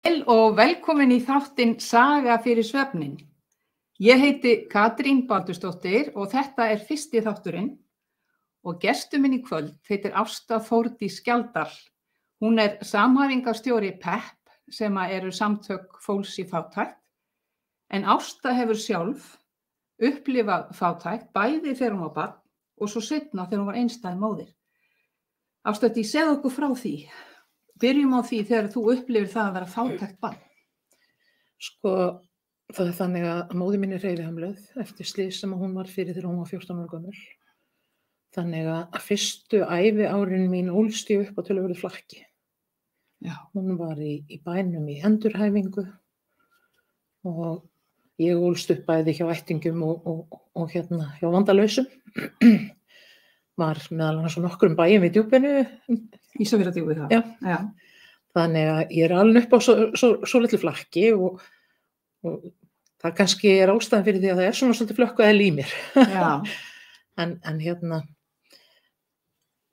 Og velkomin í þáttinn Saga fyrir svefnin. Ég heiti Katrín Baldursdóttir og þetta er fyrsti þátturinn og gestur minn í kvöld heitir Ásta Þórdís Skjaldal. Hún er samhæfingarstjóri PEP sem eru samtök fólks í fátækt, en Ásta hefur sjálf upplifað fátækt bæði þegar hún var barn og svo seinna þegar hún var einstæð móðir. Ásta, segðu okkur frá því. Byrjum á því þegar þú upplifir það að vera fátækt barn. Sko, það er þannig að móðir mín er hreyfihamluð eftir slys sem hún var fyrir þegar hún var 14 ára gömul. Þannig að fyrstu æviárin mín ólst ég upp á töluverðu flakki. Já. Hún var í bænum í endurhæfingu og ég ólst upp bæði hjá ættingjum og hjá vandalausum. Var meðal annars á nokkrum bæjum í Djúpinu. Ísafjarðardjúpi það? Já. Þannig að ég er alveg upp á svo litlu flakki og það kannski er ástæðan fyrir því að það er svona svolítið flökkuð í mér. Já. en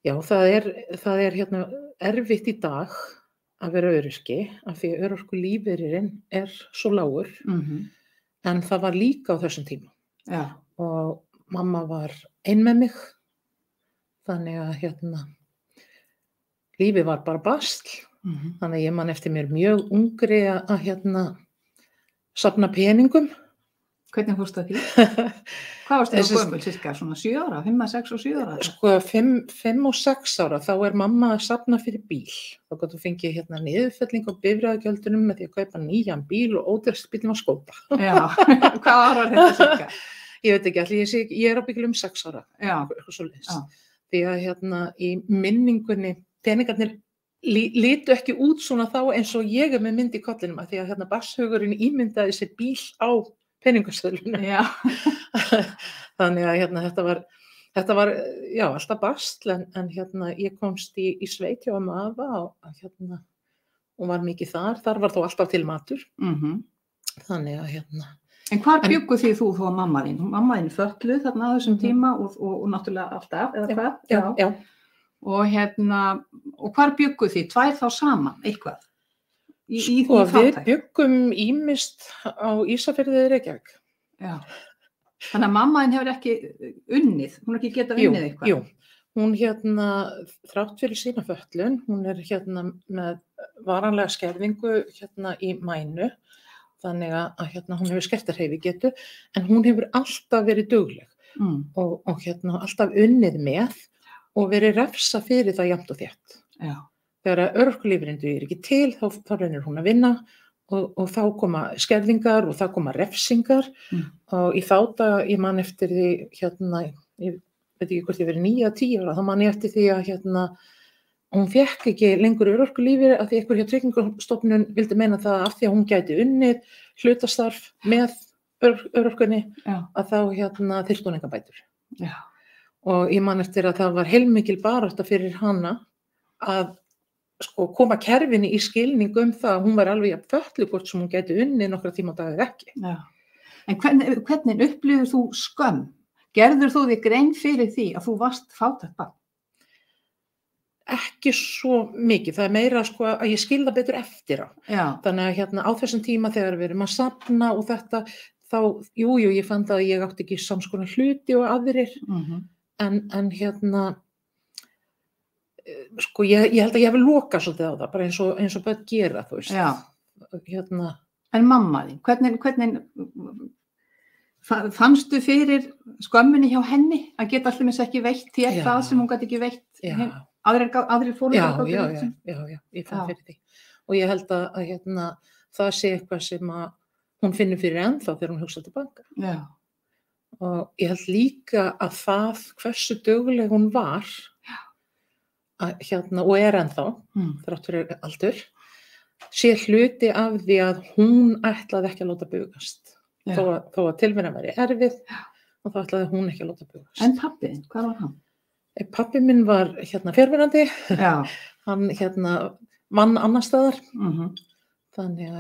já, það er erfitt í dag að vera öryrki af því að örorkulífeyririnn er svo lágur, en það var líka á þessum tíma. Já. Og mamma var ein með mig. Þannig að lífið var bara basl. Þannig að ég man eftir mér mjög ungri að safna peningum. Hvernig fórstu að því? Hvað varstu þá gömul, cirka svona 7 ára, 5, 6 og 7 ára? Sko 5 og 6 ára, þá er mamma að safna fyrir bíl. Þá gott þú fengið niðurfelling á bifreiðagjöldunum með því að kaupa nýjan bíl og ódýrasti bílinn var Skoda. Já, hvað ára var þetta cirka? Ég veit ekki, ég er á bíl 6 ára. Já. Eitthvað svoleiðis. Já. Því að í minningunni peningarnir litu ekki út svona þá eins og ég er með mynd í kollinum að því að barnshugurinn ímyndaði sér bíl á peningaseðlunum. Já. Þannig að þetta var já, alltaf basl en ég komst í sveit hjá afa og var mikið þar var þó alltaf til matur. Þannig að En hvar bjuggu því þú þó mamma þín? Mamma þín fötluð þarna á þessum tíma og náttúrulega alltaf, eða hvað? Já. Og hvar bjuggu því? 2 þá saman, eitthvað? Sko, við bjuggum ýmist á Ísafirði eða Reykjavík. Já. Þannig að mamma þín hefur ekki unnið, hún ekki getað unnið eitthvað? Jú, hún þrátt fyrir sína fötlun, hún er með varanlega skerðingu í mænu. Þannig að hún hefur skertarhreyfigetu, en hún hefur alltaf verið dugleg og alltaf unnið með og verið refsa fyrir það jafnt og þétt. Já. Þegar örorkulífeyririnn dugir ekki til, þá reynir hún að vinna og þá koma skerðingar og þá koma refsingar og í þá dag ég man eftir því, ég veit ekki hvort ég verið 9 eða 10 ára, þá man ég eftir því að hún fékk ekki lengur örorkulífeyri af því einhver hjá Tryggingastofnun vildi meina það af því að hún gæti unnið hlutastarf með örorkunni að þá þyrfti hún engar bætur. Já. Og ég man eftir að það var heilmikil barátta fyrir hana að koma kerfinni í skilning það að hún var alveg jafn fötluð hvort sem hún gæti unnið nokkra tíma á dag eða ekki. Já. En hvernig upplifir þú skömm? Gerður þú þig grein fyrir því að þú varst fátækt barn? Ekki svo mikið, það er meira að ég skil það betur eftir á. Já. Þannig að á þessum tíma þegar við erum að safna og þetta, þá, jú, ég fann það að ég átti ekki samskonar hluti og aðrir, en ég held að ég hef lokað svolítið á það, bara eins og börn gera, þú veist. Já. En mamma þín, hvernig fannstu fyrir skömmunni hjá henni að geta allir með ekki veitt þér það sem hún gæti ekki veitt? Aðrir fóruldrar? Já, ég fann fyrir því. Og ég held að það sé eitthvað sem að hún finnur fyrir ennþá þegar hún hugsar tilbaka. Já. Og ég held líka að það hversu dugleg hún var og er ennþá, þrátt fyrir aldur, sé hluti af því að hún ætlaði ekki að láta bugast. Þó að tilveran væri erfið og þá ætlaði hún ekki að láta bugast. En pabbi, hvað var hann? Pabbi minn var fjarverandi. Já. Hann vann annars staðar. Þannig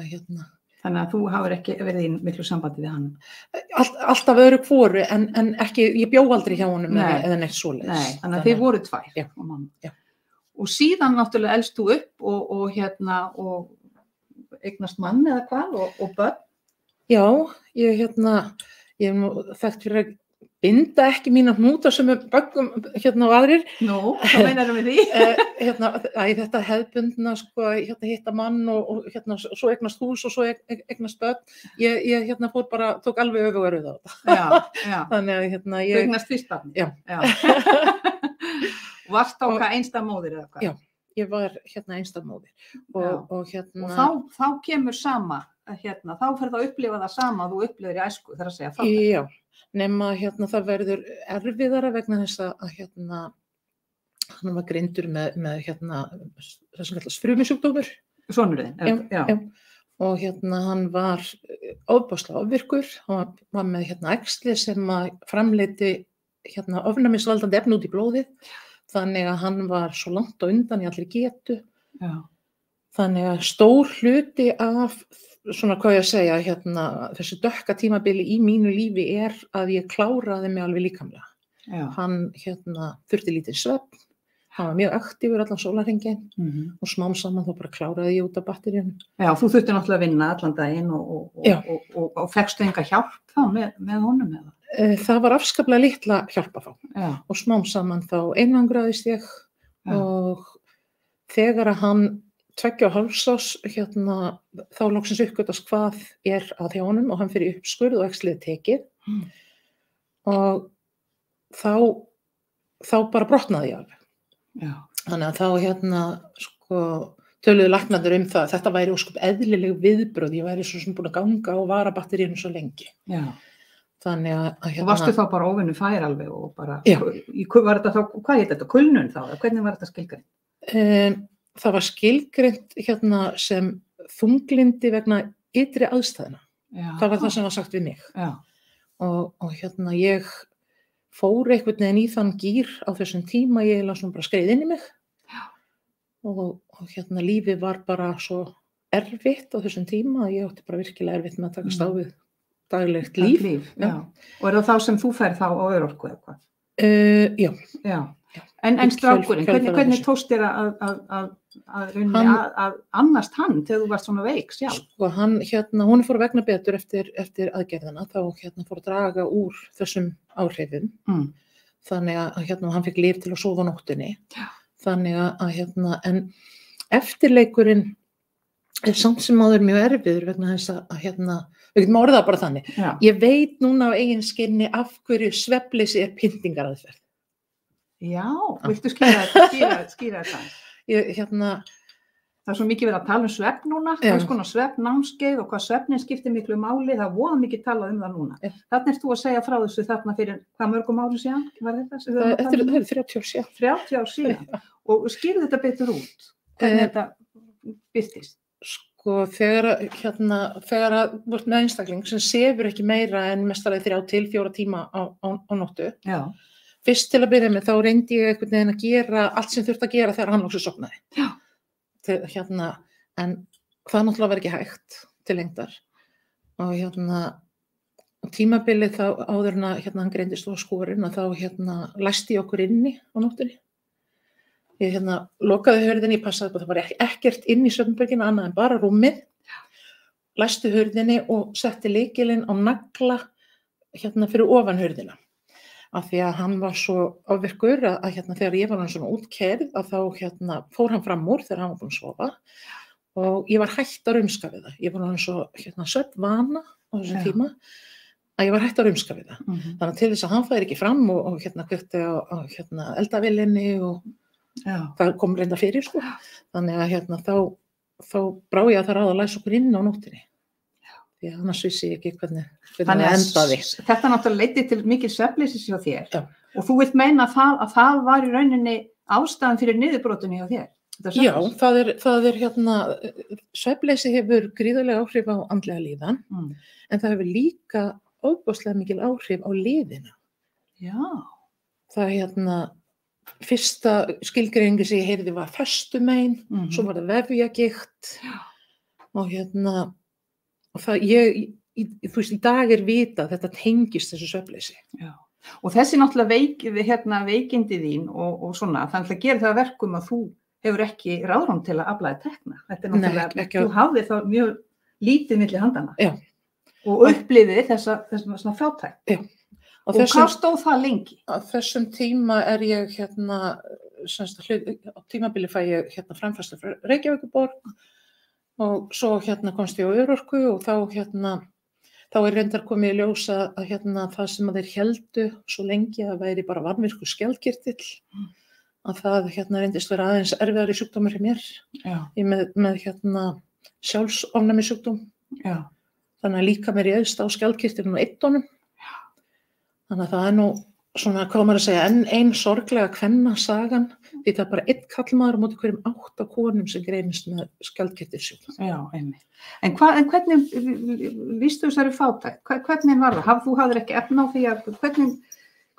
að þú hafir ekki verið í miklu sambandi við hann? Alltaf öðru hvoru, en ekki, ég bjó aldrei hjá honum eða neitt svoleiðis. Nei, þannig að þið voru 2. Já. Og síðan náttúrulega elst þú upp og eignast mann eða hvað og börn? Já, ég hef nú þekkt fyrir að binda ekki mína hnúta sem böggum og aðrir. Nú, hvað meinarum við því? Þetta hefðbundna, sko, hitta mann og svo eignast hús og svo eignast börn. Ég fór bara, tók alveg öfugaröð á þetta. Já. Þannig að Þú eignast fyrst barn? Já. Varst þá hvað einstæð móðir eða hvað? Já, ég var einstæð móðir. Og þá kemur sama, þá ferð að upplifa það sama þú upplifir í æsku, þar að segja það. Já. Nema það verður erfiðara vegna þess að hann var greindur með það sem kallast frumusjúkdómur. Sonurinn? Já. Og hann var ofboðslega ofvirkur, hann var með æxli sem framleiddi ofnæmisvaldandi efni út í blóðið, þannig að hann var svo langt á undan í allri getu. Já. Þannig að stór hluti af svona hvað ég að segja, þessu dökka tímabili í mínu lífi að ég kláraði mig alveg líkamlega. Já. Hann þurfti lítið svefn, hann var mjög aktífur allan sólarhringinn og smám saman þá bara kláraði ég út af batteríunum. Já, þú þurfti náttúrulega að vinna allan daginn og fékkstu enga hjálp þá með honum eða? Það var afskaplega litla hjálp að fá. Já. Og smám saman þá einangraðist ég og þegar að hann 2,5 árs, þá loksins uppgötast hvað að hjá honum og hann fyrir uppskurð og æxlið tekið. Og þá bara brotnaði ég alveg. Já. Þannig að þá töluðu læknarnir það, þetta væri ósköp eðlileg viðbrögð, ég væri svo sem búin að ganga og vara batteríunum svo lengi. Já. Þannig að Og varstu þá bara óvinnu fær alveg og bara, var þetta þá, hvað heit þetta, kulnun þá, hvernig var þetta skilgreint? Það var skilgreint sem þunglyndi vegna ytri aðstæðna. Já. Það var það sem var sagt við mig. Já. Og ég fór einhvern veginn í þann gír á þessum tíma, ég svona bara skreið inn í mig. Já. Og lífið var bara svo erfitt á þessum tíma að ég átti bara virkilega erfitt með að takast á við daglegt líf. Já. Og það þá sem þú ferð þá á örorku eða hvað? Já. Já. En strákurinn, hvernig tókst þér að annast hann þegar þú varst svona veik sjálf? Sko hún fór að vegna betur eftir aðgerðina, þá fór að draga úr þessum áhrifum. Þannig að hann fikk lyf til að sofa á nóttunni. Já. Þannig að en eftirleikurinn samt sem áður mjög erfiður vegna þess að við getum orðað bara þannig. Já. Ég veit núna á eigin skinni af hverju svefnleysi pyntingaraðferð. Já, viltu skýra þetta? Það svo mikið verið að tala svefn núna, svefnnámskeið og hvað svefnin skiptir miklu máli, það voða mikið talað það núna. Þarna þú að segja frá þessu þarna fyrir hvað mörgum árum síðan? Var þetta? Það er 30 ár síðan. 30 ár síðan. Og skýrðu þetta betur út? Hvernig þetta birtist? Sko, þegar að vart með einstakling sem sefur ekki meira en mestarlega 3 til 4 tíma á nóttu. Já. Fyrst til að byrja með, þá reyndi ég einhvern veginn að gera allt sem þurfti að gera þegar hann loksins sofnaði. Já. En það náttúrulega var ekki hægt til lengdar. Og tímabilið þá áður en að hann greindist á skorinn og þá læsti ég okkur inni á nóttunni. Ég lokaði hurðinni, ég passaði upp að það var ekkert inn í svefnherberginu annað en bara rúmið. Læsti hurðinni og setti lykilinn á nagla fyrir ofan hurðina. Af því að hann var svo ofvirkur að þegar ég var hann svona útkeyrð að þá fór hann fram úr þegar hann var búinn að sofa og ég var hætt að rumska við það. Ég var hann svo svefnvana á þessum tíma að ég var hætt að rumska við það. Þannig að til þess að hann færi ekki fram og kveikti á eldavélinni og það kom reynda fyrir sko. Þannig að þá brá ég að það ráða að læsa okkur inn á nóttinni. Því annars vissi ég ekki hvernig það endaði. Þetta náttúrulega leiddi til mikil svefnleysis hjá þér. Já. Og þú vilt meina að það var í rauninni ástæðan fyrir niðurbrotunni hjá þér? Já, það er svefnleysi hefur gríðarlega áhrif á andlega líðan, en það hefur líka ofboðslega mikil áhrif á liðina. Já. Það fyrsta skilgreiningi sem ég heyrði var festumein, svo var það vefjagigt og og það þú veist, í dag vitað þetta tengist þessu svefnleysi. Já. Og þessi náttúrulega veikindi þín og svona, þannig að gera það verkum að þú hefur ekki ráðrúm til að afla tekna. Þetta Nei, náttúrulega, ekki- þú hafðir þá mjög lítið milli handana. Já. Og upplifið þessa svona fátækt. Já. Og hvað stóð það lengi? Á þessum tíma ég á tímabili fæ ég framfærslu frá Reykjavíkurborg og svo komst ég á örorku og þá reyndar komið í ljós að það sem að þeir héldu svo lengi að væri bara vanvirkur skjaldkirtill, að það reyndist vera aðeins erfiðari sjúkdómur hjá mér. Já. Ég með sjálfsofnæmi sjúkdóm. Já. Þannig að líka mér réðst á skjaldkirtilinn og eittónum. Þannig að það nú svona, hvað maður að segja, enn ein sorglega kvennasagan, því það bara einn karlmaður á móti hverjum 8 konum sem greinist með skjaldkirtilssjúkdóm. Já, einmitt. En hvernig lýstu þessari fátækt? Hvernig var það? Þú hafðir ekki efni á því að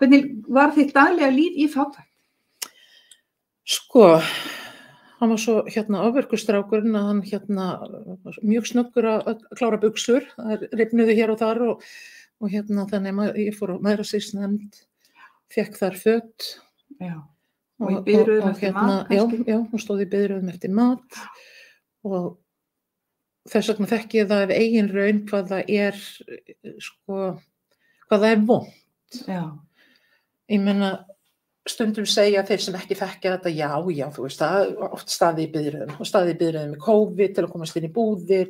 hvernig var þitt daglega líf í fátækt? Sko, hann var svo ofvirkustrákurinn að hann mjög snöggur að klára buxur, það rifnuðu hér og þar og þannig að ég fór á mæðrasýsnefnd, fékk þar föt. Já. Og í biðröðum eftir mat kannski? Já, hún stóð í biðröðum eftir mat og þess vegna þekki ég það ef eigin raun hvað það er vont. Já. Ég meina, stundum segja þeir sem ekki þekkja þetta, já, þú veist, það oft staðið í biðröðum og staðið í biðröðum með COVID til að komast inn í búðir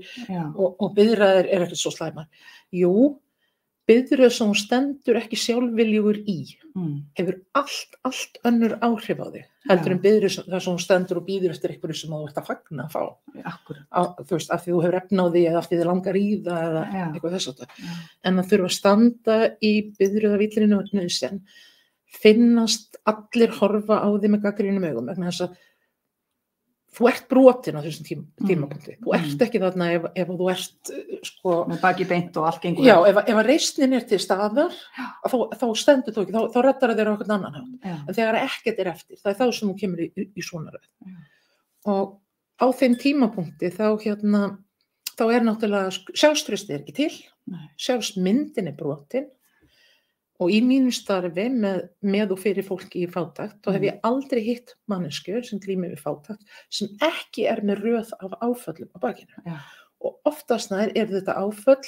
og biðröðir ekkert svo slæmar. Jú, biðröð sem hún stendur ekki sjálfviljugur í hefur allt önnur áhrif á þig heldur en biðröð þar sem hún stendur og býður eftir einhverju sem þú ert að fagna að fá. Þú veist, af því þú hefur efni á því eða af því þið langar í það eða eitthvað þess að það. En að þurfa að standa í biðröð af illri nauðsyn, finnast allir horfa á því með gagnrýnum augum vegna þess að þú ert brotin á þessum tímapunkti. Þú ert ekki þarna ef þú ert með baki beint og allt gengur. Já, ef að reisnin til staðar, þá stendur þú ekki, þá reddar þér á einhvern annan hátt. En þegar ekkert eftir, það þá sem þú kemur í svona röð. Og á þeim tímapunkti þá náttúrulega sjálfstraustið ekki til, sjálfsmyndin brotin. Og í mínu starfi með og fyrir fólki í fátækt, þá hef ég aldrei hitt manneskjur sem glímir við fátækt sem ekki með röð af áföllum á bakinu. Já. Og oftast nær þetta áföll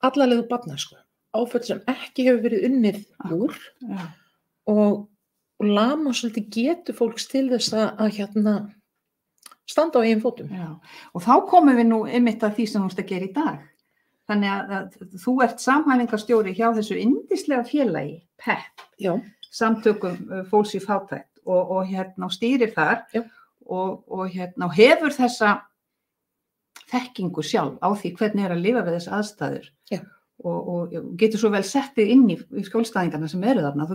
allarlegu barnæsku. Áföll sem ekki hefur verið unnið úr og lama svolítið getu fólks til þess að standa á eigin fótum. Já. Og þá komum við nú einmitt að því sem þú ert að gera í dag. Þannig að þú ert samhæfingarstjóri hjá þessu yndislega félagi, PEP, samtökum fólks í fátækt og stýrir þar og hefur þessa þekkingu sjálf á því hvernig að lifa við þess aðstæður og getur svo vel settið inn í skjólstæðingarna sem eru þarna,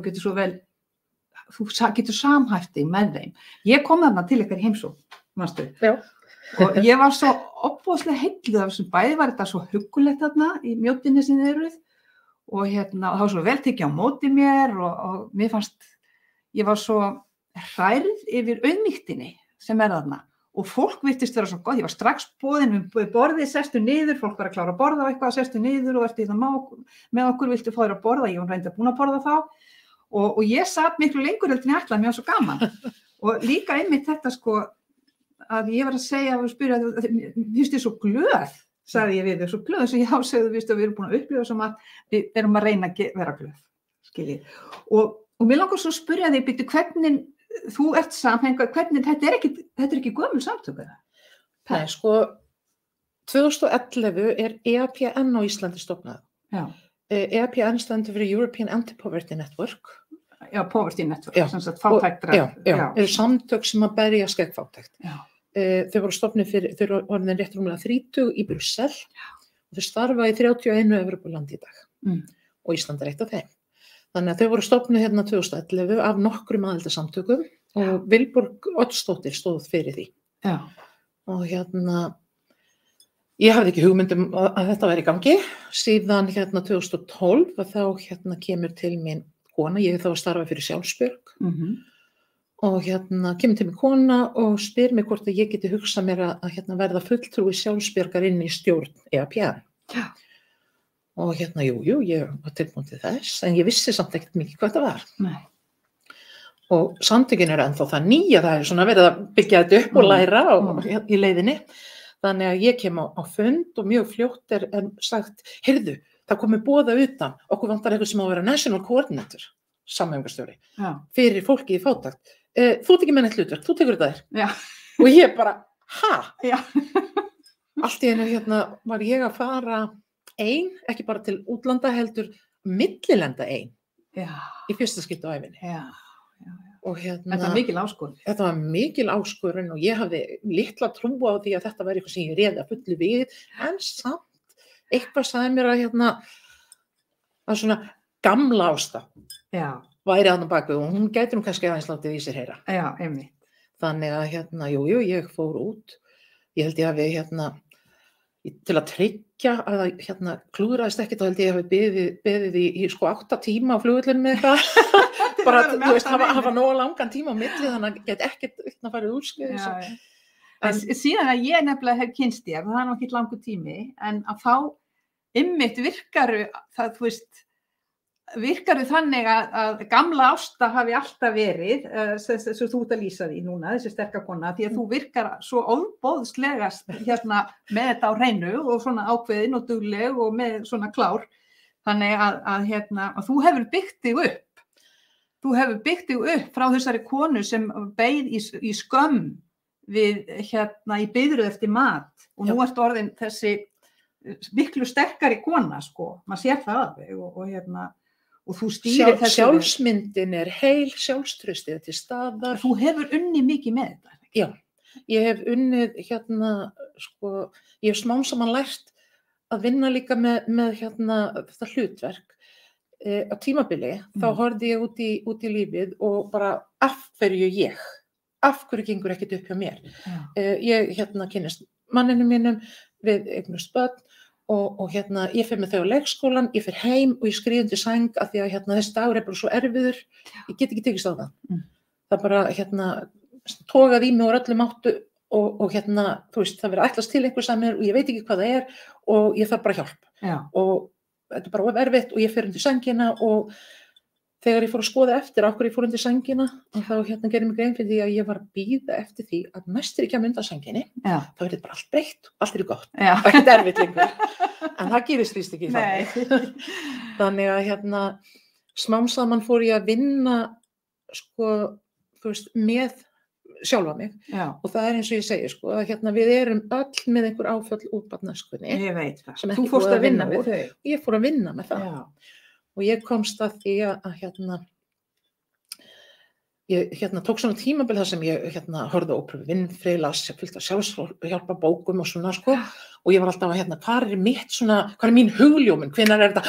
þú getur samhæft þig með þeim. Ég kom þarna til ykkar í heimsókn, manstu? Já. Og ég var svo opbóðslega heilluð af þessum bæði var þetta svo huggulegt þarna í mjóttinni sem þið eruð og það var svo vel tekið á móti mér og mér fannst, ég var svo hrærð yfir auðmýktinni sem þarna og fólk virtist vera svo gott, ég var strax boðin við borðið, sestu niður, fólk var að klára að borða og eitthvað, sestu niður og ertu með okkur, viltu fá þér að borða, ég var reyndar búin að borða þá og ég satt miklu lengur heldur en ég ætlaði, mér var svo gaman og líka einmitt þetta að ég var að segja og spyrja að finnst þið svo glöð, sagði ég við þau, svo glöð sem ég segðu, við erum búin að upplifa sem að við erum að reyna að vera glöð, skiljið. Og mér langar svo að spyrja þig, byrju, hvernig þú ert samhengar, hvernig, þetta er ekki gömul samtök eða? Nei, 2011 EAPN á Íslandi stofnað. Já. EAPN stendur fyrir European Anti-Poverty Network. Já, Poverty Network, sem sagt fátæktra. Já, samtök sem að berjast gegn fátækt. Já. Þau voru stofnuð þau eru orðin rétt rúmlega 30 í Brussel og þau starfa í 31 Evrópulandi í dag og Ísland eitt af þeim. Þannig að þau voru stofnuð 2011 af nokkrum aðildarsamtökum og Vilborg Oddsdóttir stóð fyrir því. Já. Og ég hafði ekki hugmyndum að þetta væri í gangi. Síðan 2012 þá kemur til mín kona, ég hef þá að starfa fyrir Sjálfsbjörg. Og kemur til mig kona og spyr mig hvort að ég geti hugsað mér að verða fulltrúi Sjálfsbjargar inn í stjórn EAPN. Já. Og jú, ég var tilbúin til þess, en ég vissi samt ekkert mikið hvað það var. Nei. og samtökin ennþá það nýja, það svona verið að byggja þetta upp og læra í leiðinni. Þannig að ég kem á fund og mjög fljótt er sagt, heyrðu, það komið boða utan, okkur vantar eitthvað sem á að vera national coordinator, samhæfingarstjóri, fyrir fólki í fátækt. Þú ert ekki með neitt hlutverk, þú tekur þetta þér. Og ég bara, allt í einu var ég að fara ein, ekki bara til útlanda heldur, millilenda ein, í fyrsta skipti á ævinni. Og þetta var mikil áskorun. Þetta var mikil áskorun og ég hafði litla trú á því að þetta væri eitthvað sem ég réði að fullu við, en samt eitthvað sagði mér að svona gamla Ásta væri þarna bak við og hún gæti nú kannski aðeins látið í sér heyra. Já, einmitt. Þannig að jú, ég fór út. Ég held ég hafi til að tryggja að klúðraðist ekkert, þá held ég hafi beðið í 8 tíma á flugvöllunum með eitthvað. Bara, þú veist, hafa nóga langan tíma á milli, þannig að get ekkert farið úrskeiðis. Síðan að ég nefnilega hef kynst þér, það er nú ekki langur tími, en að þá einmitt virkaru þannig að gamla Ásta hafi alltaf verið, svo þú ert að lýsa því núna, þessi sterka kona, því að þú virkar svo ofboðslega með þetta á hreinu og svona ákveðin og dugleg og með svona klár, þannig að þú hefur byggt þig upp. Þú hefur byggt þig upp frá þessari konu sem beið í skömm við í biðröð eftir mat og nú ert orðin þessi miklu sterkari kona, sko, maður sér það alveg og þú stýrir þessu. Sjálfsmyndin er heil, sjálfstraustið til staðar. Þú hefur unnið mikið með þetta. Já, ég hef unnið ég hef smám saman lært að vinna líka með þetta hlutverk. Á tímabili, þá horfði ég út í lífið og bara af hverju gengur ekkert upp hjá mér. Ég kynnist manninu mínum, við eignumst börn og ég fer með þau á leikskólan, ég fer heim og ég skrif undir sæng af því að þessi dagur er bara svo erfiður, ég get ekki tekist á það. Það bara tógaði í mig úr öllum áttu og þú veist, það verið að ætlast til einhvers að mér og ég veit ekki hvað það er og ég þarf bara hjálp. Og þetta er bara erfitt og ég fer undir sængina og þegar ég fór að skoða eftir af hverju ég fór undir sængina og þá gerði mig grein fyrir því að ég var að bíða eftir því að næstur ekki að mynda sænginni, þá er þetta bara allt breytt og allt er gott, ekkert erfitt lengur. En það gerist víst ekki þannig. Þannig að smám saman fór ég að vinna þú veist, með sjálfa mig og það er eins og ég segi að við erum öll með einhver áföll úr barnæskunni. Ég veit það. Þú fórst að vinna með þau. Ég fór að vinna með það. Og ég komst að því að ég tók svona tímabil þar sem ég horfði á Oprah Winfrey, las fullt af sjálfshjálpa bókum og svona og ég var alltaf að hvað er mín hugljómun, hvenær er þetta,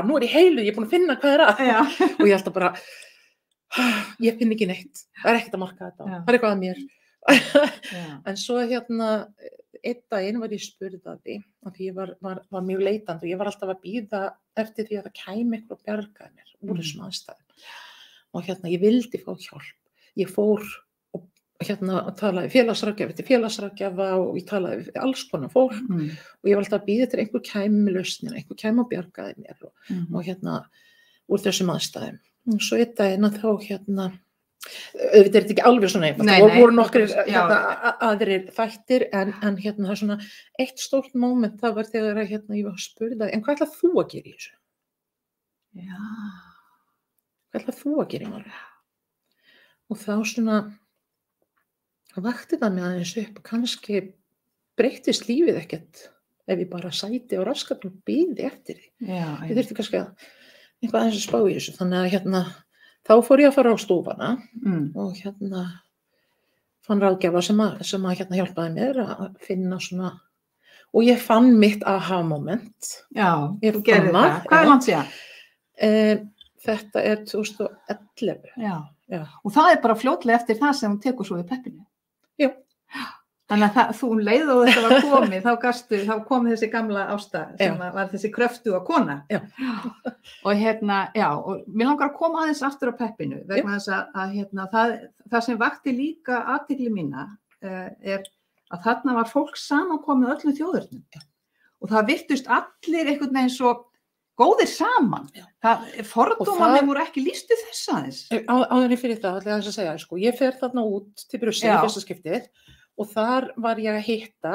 nú er ég heilu, ég er búin að finna hvað er að. Og ég alltaf bara, ég finn ekki neitt, það er ekkert að marka þetta, það er eitthvað að mér. En svo einn daginn var ég spurð að því, af því ég var mjög leitandi og ég var alltaf að bíða eftir því að það kæmi eitthvað og bjargaði mér úr þessum aðstæðum. Og ég vildi fá hjálp. Ég fór og talaði félagsráðgjafa til félagsráðgjafa og ég talaði við alls konar fólk og ég var alltaf að bíða eftir einhver kæmi með lausnina, einhver kæmi og bjargaði mér og úr þessum aðstæðum. Og svo einn daginn að þá auðvitað er þetta ekki alveg svona einfalt, það voru nokkrir aðrir þættir en það er svona eitt stórt moment, það var þegar ég var spurð en hvað ætlað þú að gera í þessu? Hvað ætlað þú að gera í málinu? Og þá svona vakti það mig aðeins upp og kannski breyttist lífið ekkert ef ég bara sæti á raskatinn og biði eftir því. Ég þurfti kannski eitthvað aðeins að spá í þessu, þannig að þá fór ég að fara á stofana og fann ráðgjafa sem að hjálpaði mér að finna svona, og ég fann mitt aha-moment. Já, þú gerði það. Hvað er langt síðan? Þetta er 2011. Já, og það er bara fljótlega eftir það sem hún tekur svo í peppinu. Já. Þannig að þú leið og þetta var komið, þá kom þessi gamla Ásta sem var þessi kröftuga kona. Já. Og og mér langar að koma aðeins aftur á peppinu, vegna þess að það sem vakti líka athygli mína er að þarna var fólk samankomið öllum þjóðurnum. Og það virtust allir einhvern veginn svo góðir saman. Fordómarnir voru ekki lýstu þess aðeins. Áður fyrir það, ætla ég aðeins að segja, sko, ég fer þarna út til Brussel í fyrsta skiptið og þar var ég að hitta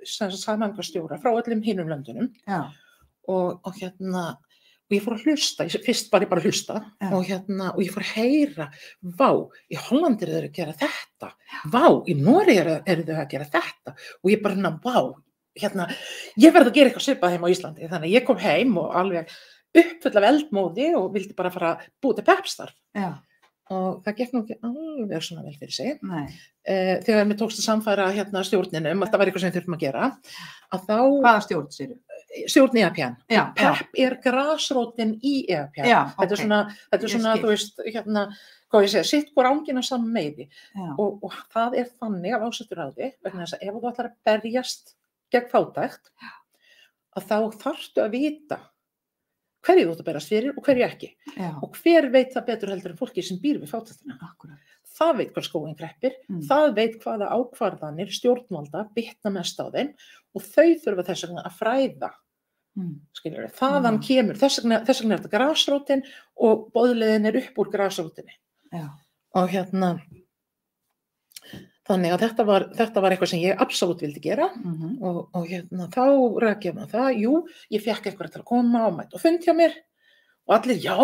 samhæfingarstjóra frá öllum hinum löndunum og ég fór að hlusta, fyrst var ég bara að hlusta og ég fór að heyra, vá, í Hollandi eru þau að gera þetta, vá, í Noregi eru þau að gera þetta og ég bara, vá, ég verð að gera eitthvað svipað heim á Íslandi, þannig að ég kom heim og alveg uppfull af eldmóði og vildi bara fara að búa til peppstarf. Og það gekk nú ekki alveg svona vel fyrir sig. Þegar mér tókst að samfæra stjórninum, að það var eitthvað sem við þurfum að gera, að þá... Hvaða stjórn séru? Stjórn EAPN. PEP er grasrótin í EAPN. Þetta er svona, þú veist, hvað ég segja, sitt hvor ángin á sama meiði. Og það er þannig af ásetturráði, vegna þess að ef þú ætlar að berjast gegn fátækt, að þá þarftu að vita hverju þú átt að berast fyrir og hverju ekki. Og hver veit það betur heldur en fólki sem býr við fátæktina. Það veit hvað skóginn kreppir, það veit hvaða ákvarðanir stjórnvalda bitna mest á þeim og þau þurfa þess vegna að fræða. Skilurðu, þaðan kemur, þess vegna er þetta grasrótin og boðleiðin er upp úr grasrótinni. Og þannig að þetta var eitthvað sem ég absolutt vildi gera og þá ræk ég með það, ég fékk eitthvað til að koma og mæta og fund hjá mér og allir, já,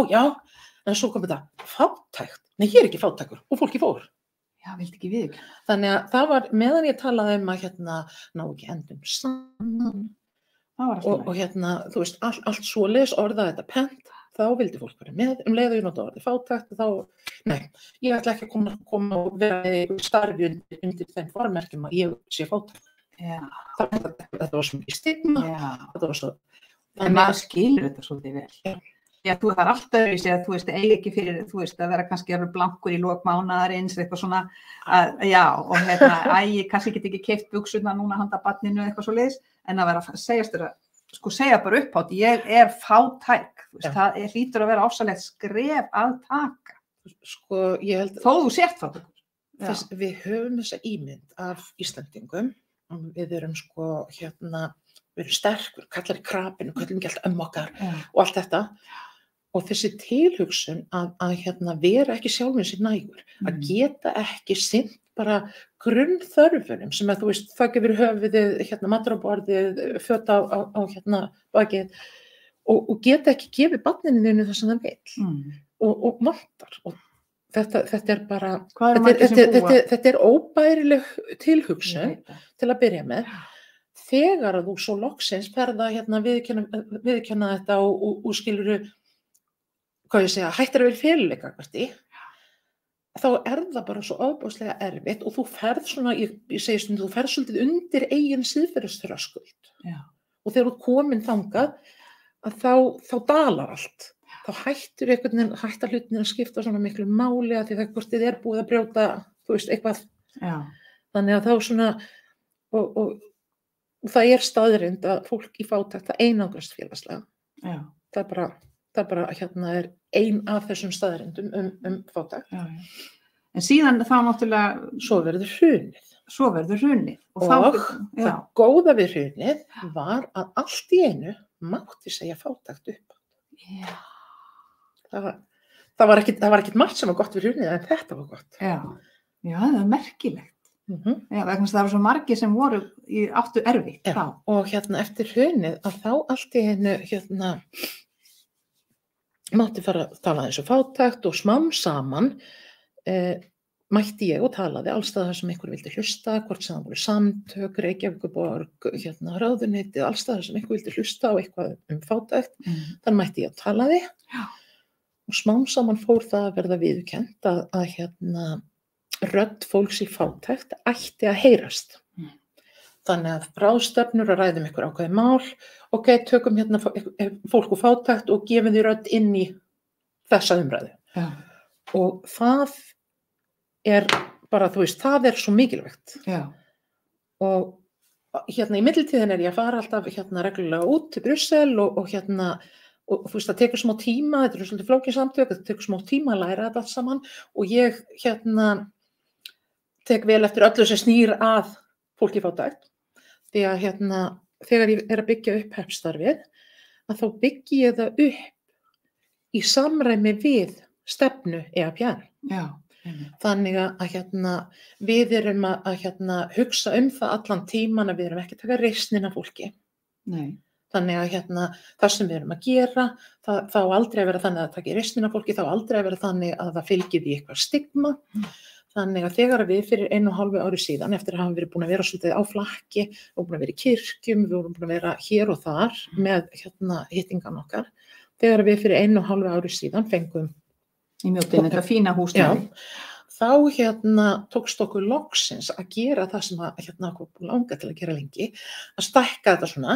en svo kom þetta fátækt, nei, ég er ekki fátækur og fólki fór. Já, vildi ekki við. Þannig að það var, meðan ég talaði að ná ekki endum saman og þú veist, allt svoleiðis orðað þetta pent, þá vildi fólk vera með, leið og ég nota orðið fátækt og þá, nei, ég ætla ekki að koma og vera í starfi undir þeim formerkjum að ég sé fátækt. Þetta var svo mikið stigma, þetta var svo... En maður skilur þetta svolítið vel. Já, þú þarf alltaf að segja, þú veist, eigi ekki fyrir, þú veist, að vera kannski alveg blankur í lok mánaðarins, eitthvað svona, og kannski get ekki keypt buxurnar núna handa barninu eitthvað svo leiðis, en að vera að segja bara upphátt, ég er fátæk, það hlýtur að vera ofsalegt skref að taka. Sko, ég held... Þó þú sért fátækur. Við höfum þessa ímynd af Íslendingum, við erum sko, við erum sterk, við kallar í krapinu, kallum ekki allt okkar og allt þetta. Og þessi tilhugsun að vera ekki sjálfum sér nægur, að geta ekki sinnt bara grunnþörfunum sem að þú veist, þakka yfir höfuðið, matur á borðið, föt á bakið og geta ekki gefið barninu þínu það sem það vill og vantar. Og þetta er bara, þetta er óbærileg tilhugsun til að byrja með. Þegar að þú svo loksins ferða viðurkenna þetta og skilurðu, hvað ég segja, hættir að vera feluleika þá er það bara svo ofboðslega erfitt og þú ferð svona, ég segi stundum, þú ferð svolítið undir eigin siðferðisþröskuld. Og þegar þú komin þangað, að þá dalar allt. Þá hættir hlutinir að skipta svona miklu máli að því það hvort þið er búið að brjóta, þú veist, eitthvað. Þannig að þá svona, og það er staðreynd að fólk í fátækt, það einangrast félagslega. Það bara er ein af þessum staðreyndum fátækt. En síðan þá náttúrulega... Svo verður hrunið. Og það góða við hrunið var að allt í einu mátti segja fátækt upp. Það var ekkert margt sem var gott við hrunið, en þetta var gott. Já, það var merkilegt. Vegna þess að það var svo margir sem voru áttu erfitt. Og eftir hrunið að þá allt í einu mátti fara að tala þessu fátækt og smám saman mætti ég og talaði allstaðar sem einhver vildi hlusta, hvort sem það voru samtök, Reykjavíkurborg, ráðuneytið, allstaðar sem einhver vildi hlusta á eitthvað fátækt, þannig mætti ég að talaði og smám saman fór það að verða viðurkennt að rödd fólks í fátækt ætti að heyrast. Þannig að ráðstefnur að ræðum ykkur ákveðið mál, tökum fólk og fátækt og gefum því rödd inn í þessa umræðu. Og það er bara, þú veist, það er svo mikilvægt. Og í millitíðin er ég að fara alltaf reglulega út til Brussel og þú veist, það tekur smá tíma, þetta eru svolítið flókin samtök, það tekur smá tíma að læra þetta allt saman og ég tek vel eftir öllu sem snýr að fólki fátækt. Því að þegar ég er að byggja upp PEP-starfið, að þá byggi ég það upp í samræmi við stefnu EAPN. Já. Þannig að við erum að hugsa það allan tíman, að við erum ekki að taka reisnin af fólki. Nei. Þannig að það sem við erum að gera, þá aldrei að vera þannig að taka reisnin af fólki, þá aldrei að vera þannig að það fylgir því eitthvað stigma. Þannig að þegar við fyrir 1,5 ári síðan, eftir að hafa verið búin að vera svolítið á flakki, og búin að vera í kirkjum, við vorum búin að vera hér og þar með hittingan okkar, þegar við fyrir 1,5 ári síðan fengum í Mjóddinni, þetta fína húsnæði. Þá tókst okkur loksins að gera það sem okkur langa til að gera lengi, að stækka þetta svona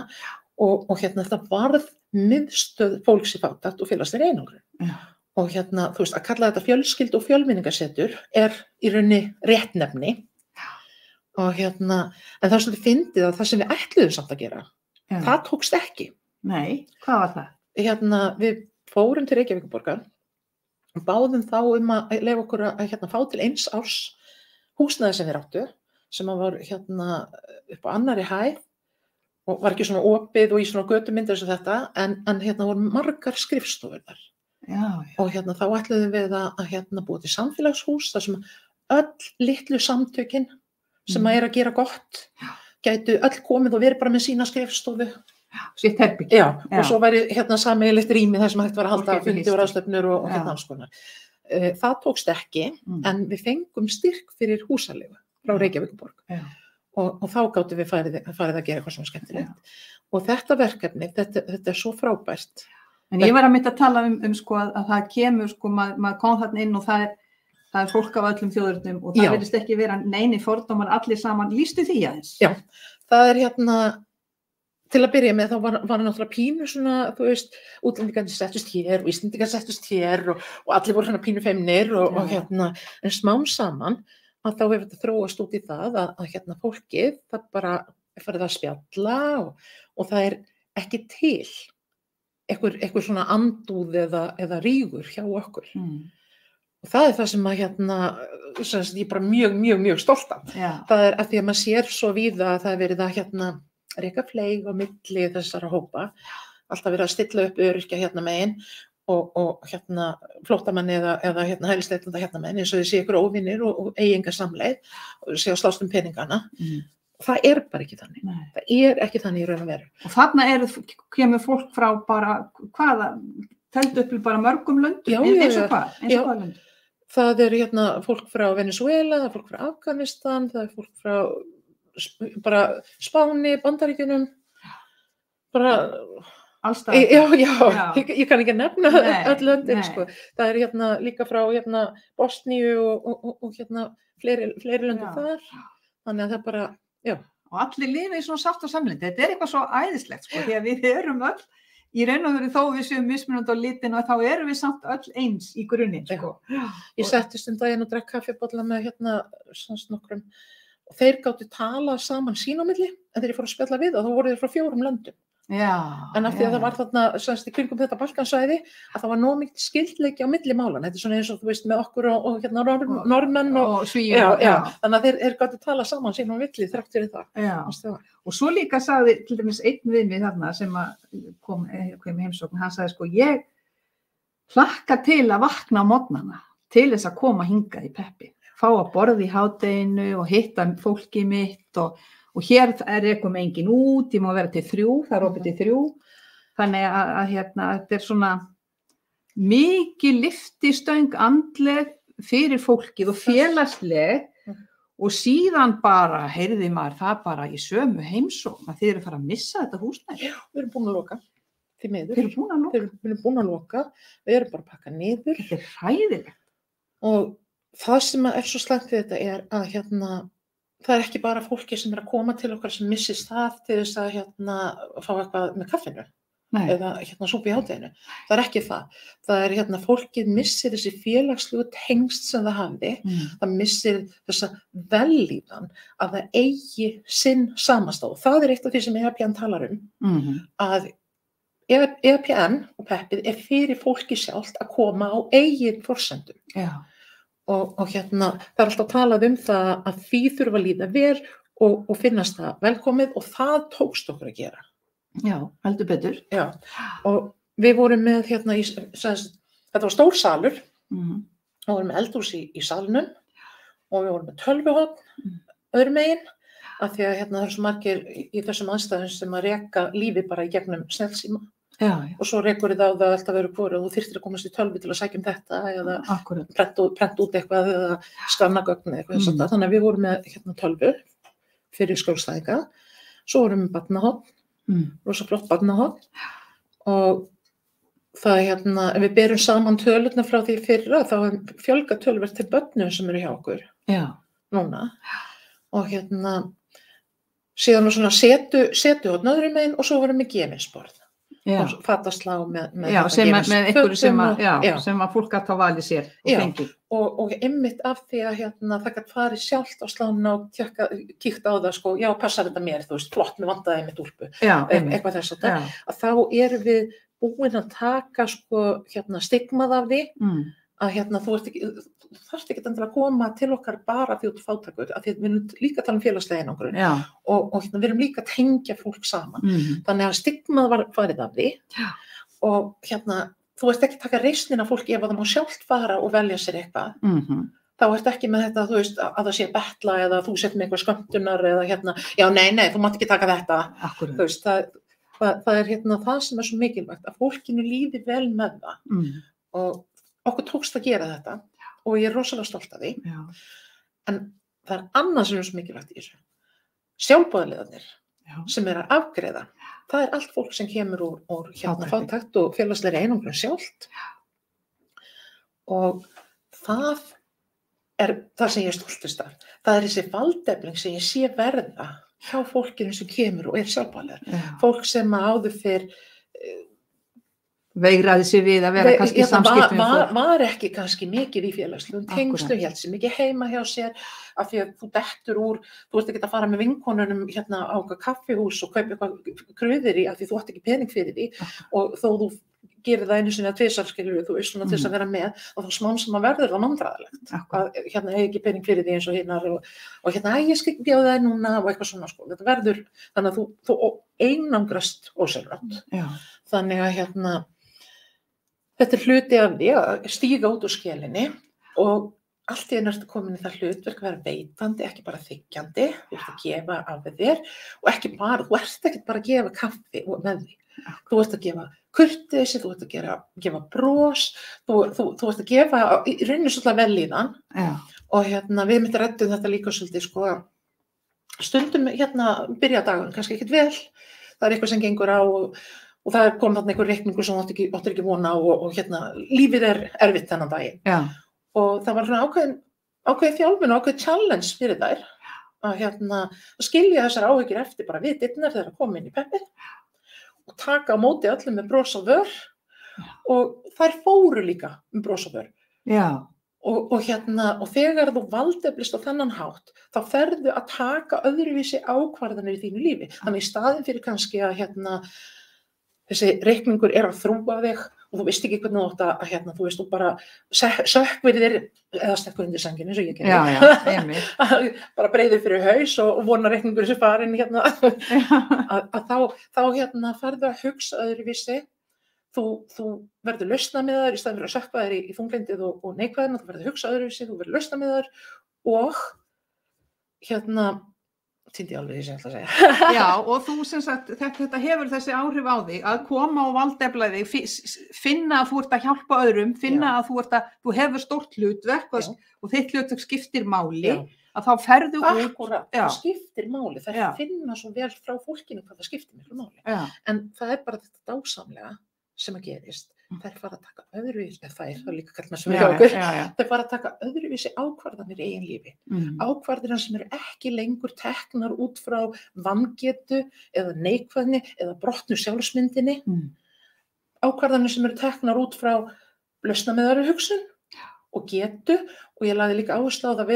og þetta varð miðstöð fólks í fátækt og félagslegri einangrun. Og þú veist, að kalla þetta fjölskyldu og fjölmenningarsetur í rauninni réttnefni. Og en það er svolítið fyndið að það sem við ætluðum samt að gera, það tókst ekki. Nei, hvað var það? Við fórum til Reykjavíkurborgar, báðum þá að leyfa okkur að fá til 1 árs húsnæði sem við áttu, sem var upp á annarri hæð og var ekki svona opið og í svona götumyndir eins og þetta, en voru margar skrifstofur þar. Já. Og þá ætluðum við að búa til samfélagshús, þar sem öll litlu samtökin sem að gera gott, gætu öll komið og verið bara með sína skrifstofu. Sitt herbyggi. Já, og svo væri sameiginlegt rými þar sem hægt var að halda fundi og ráðstefnur og alls konar. Það tókst ekki, en við fengum styrk fyrir húsaleigu frá Reykjavíkurborg. Og þá gátum við farið að gera eitthvað svona skemmtilegt. Og þetta verkefni, þetta er svo frábært. En ég var að mynda að tala sko að það kemur, sko, maður kom þarna inn og það er fólk af öllum þjóðurnum og það virðist ekki vera neini fordómar allir saman. Lýstu því aðeins? Já, það er til að byrja með þá var náttúrulega pínu svona, þú veist, útlendingarnir settust hér og Íslendingar settust hér og allir voru svona pínu feimnir og en smám saman að þá hefur þetta þróast út í það að fólkið, það bara farið að spjalla og það er ekki til einhver svona andúð eða rígur hjá okkur. Og það er það sem að ég er bara mjög stolt af. Það er að því að maður sér svo víða að það er verið að reka fleig á milli þessara hópa, alltaf verið að stilla upp öryrkja megin og flóttamanni eða hælisleitenda megin, eins og þið sé ykkur óvinir og eiginga samleið og sé að slást peningana. Það er bara ekki þannig. Nei. Það er ekki þannig í raun og veru. Og þarna kemur fólk frá bara, teldu upp bara mörgum löndum, eins og hvað? Eins og hvað löndum? Það er fólk frá Venezuela, það er fólk frá Afganistan, það er fólk frá bara Spáni, Bandaríkjunum, bara allstaðar. Já. Ég kann ekki að nefna öll löndin, sko. Það er líka frá Bosníu og fleiri löndin þar. Þannig að það bara, já. Og allir lifa í svona sátt og samlyndi. Þetta er eitthvað svo æðislegt, sko, því að við erum öll í raun og veru þó við séum mismunandi á litin og þá erum við samt öll eins í grunninn, sko. Ég settist daginn og drekk kaffibolla með nokkrum og þeir gátu tala saman sín á milli, en þegar ég fór að spjalla við þá voru þeir frá 4 löndum. Já. En af því að það var þarna, í kringum þetta Balkansvæði, að það var nóg mikið skyldleiki á milli málanna. Þetta er svona eins og þú veist með okkur og Norðmenn og Svíum. Já. Þannig að þeir gátu tala saman sín á milli þrátt fyrir það. Já. Og svo líka sagði til dæmis einn við mig þarna sem kom heimsókn, hann sagði sko, ég hlakka til að vakna á morgnana til þess að koma hingað í Peppi. Fá að borða í hádeginu og hitta fólkið mitt og hér rekum engin út, ég má vera til 3, það er opið til 3. Þannig að þetta er svona mikið lyftistöng andleg fyrir fólkið og félagsleg og síðan bara, heyrði maður það bara í sömu heimsókn að þið eru að fara að missa þetta húsnæði. Já, við erum búin að loka. Því miður. Við erum búin að loka. Við erum bara að pakka niður. Þetta er hræðilegt. Og það sem er svo slæmt við þetta er að það er ekki bara fólki sem er að koma til okkar sem missist það til þess að fá eitthvað með kaffinu. Nei. Eða súpu í hádeginu. Það er ekki það. Það er fólkið missir þessi félagslegu tengsl sem það hafi. Það missir þessa vellíðan að það eigi sinn samastað. Það er eitt af því sem EAPN talar að EAPN og Peppið er fyrir fólki sjálft að koma á eigin forsendum. Já. Og það er alltaf talað það að því þurfa að líða vel og finnast það velkomið og það tókst okkur að gera. Já, heldur betur. Já, og við vorum með hérna þetta var stór salur og við vorum með eldhús í salnum og við vorum með tölvuhorn öðrum megin af því að hérna það eru svo margir í þessum aðstæðum sem að reka lífi bara í gegnum snjallsíma. Já. Og svo rekur þið á það alltaf verið hvort og þú þyrftir að komast í tölvu til að sækja þetta eða prenta út eitthvað eða skanna gögn eða eitthvað svona. Þannig að við vorum með hérna tölvu fyrir skjólstæðinga. Svo vorum við barnahorn, rosa flott barnahorn og það hérna, ef við berum saman tölurnar frá því fyrra þá fjölga töluvert til börnum sem eru hjá okkur núna og hérna síðan var svona setuhorn öðrum megin og svo vorum við gefinsborð. Og fataslá með sem með einhverju sem að fólk gæti að vali sér og fengi. Og einmitt af því að hérna, það gæti farið sjálft á slána og kíkt á það, sko, já, passar þetta mér, þú veist, flott, mér vantaði einmitt úlpu, eitthvað þess að það, að þá erum við búin að taka, sko, hérna, stigmað af því, að hérna, þú þarft ekki endilega að koma til okkar bara því út fátækur, af því að við erum líka að tala um félagslega einangrun og hérna, við erum líka að tengja fólk saman. Þannig að stigmað var farið af því og hérna, þú ert ekki að taka reisnina fólki ef það má sjálft fara og velja sér eitthvað. Þá ert ekki með þetta, þú veist, að það sé betla eða þú sett með eitthvað skömmtunar eða hérna, já, nei, þú mátt ekki taka þetta. Þú veist, það er hérna það sem er svo mikilvægt, að fólkinu líði vel með það og okkur tókst að gera þetta og ég er rosalega stolt af því. En það er annað sem er svo mikilvægt í þessu. Sjálfboðaliðarnir sem er að afgreiða, það er allt fólk sem kemur úr hérna fátækt og félagslegri einangrun sjálft. Og það er það sem ég er stoltust af. Það er þessi valdefling sem ég sé verða hjá fólkinu sem kemur og er sjálfboðaliðar. Fólk sem áður fyrr veigraði sig við að vera kannski í samskiptum við fólk. Var ekki kannski mikið í félagslegum tengslum, hélt sig mikið heima hjá sér af því að þú dettur úr, þú ert ekki að fara með vinkonunum hérna á kaffihús og kaupa eitthvað kröðir í af því þú átt ekki pening fyrir því og þó þú gerir það einu sinni að tvisvar, skilur þú veist svona til þess að vera með og þá smám saman verður það vandræðalegt að hérna hef ekki pening fyrir því eins og hinnar og hérna ég skal ekki bjóða þér núna og eitthvað svona sko, þetta verður þannig að þú einangrast ósjálfrátt. Þannig að hérna þetta er hluti af því að stíga út úr skelinni og allt í einu ertu komin í það hlutverk að vera veitandi, ekki bara þiggjandi, þú ert að gefa af þér og ekki bara, þú ert ekki bara að gefa kaffi með því. Þú ert að gefa kurteisi, þú ert að gefa bros, þú ert að gefa í rauninni svolítið vellíðan og hérna við myndum ræddum þetta líka svolítið sko stundum hérna byrja dagun kannski ekkert vel, það er eitthvað sem gengur á og það kom þarna einhver reikningur sem áttir ekki vona og hérna, lífið er erfitt þennan daginn. Og það var svona ákveðin þjálfun og ákveðin challenge fyrir þær að hérna, að skilja þessar áhyggjur eftir bara við dyrnar þegar að koma inn í peppið og taka á móti öllum með bros á vör og þær fóru líka með bros á vör. Og hérna, og þegar þú valdeflist á þennan hátt, þá ferðu að taka öðruvísi ákvarðanir í þínu lífi. Þannig í staðinn fyrir kannski að hérna þessi reikningur er að þrúga þig og þú veist ekki hvernig þú átt að hérna, þú veist, þú bara sökkvir þér eða stekkur undir sængin eins og ég gerði. Bara breiðir fyrir haus og vona reikningur sem farin hérna. þá hérna ferðu að hugsa öðruvísi. Þú verður lausnamiðar í staðinn fyrir að sökkva þér í þunglyndið og neikvæðina, þú verður að hugsa öðruvísi, þú verður lausnamiðar og hérna týndi alveg því sem ég ætla að segja. Já, og þú sem sagt, þetta hefur þessi áhrif á þig að koma og valdefla þig, finna að þú ert að hjálpa öðrum, finna að þú hefur stórt hlutverk og þitt hlutverk skiptir máli, að þá ferðu út. Akkúrat, það skiptir máli, það er að finna svo vel frá fólkinu hvað það skiptir miklu máli. En það er bara þetta dásamlega sem að gerist. Þær fara að taka öðruvísi, það er líka kallað sem við hjá okkur, þær fara að taka öðruvísi ákvarðanir í eigin lífi. Ákvarðanir sem eru ekki lengur teknar út frá vangetu eða neikvæðni eða brotnu sjálfsmyndinni. Ákvarðanir sem eru teknar út frá lausnamiðari hugsun og getu og ég lagði líka áherslu á það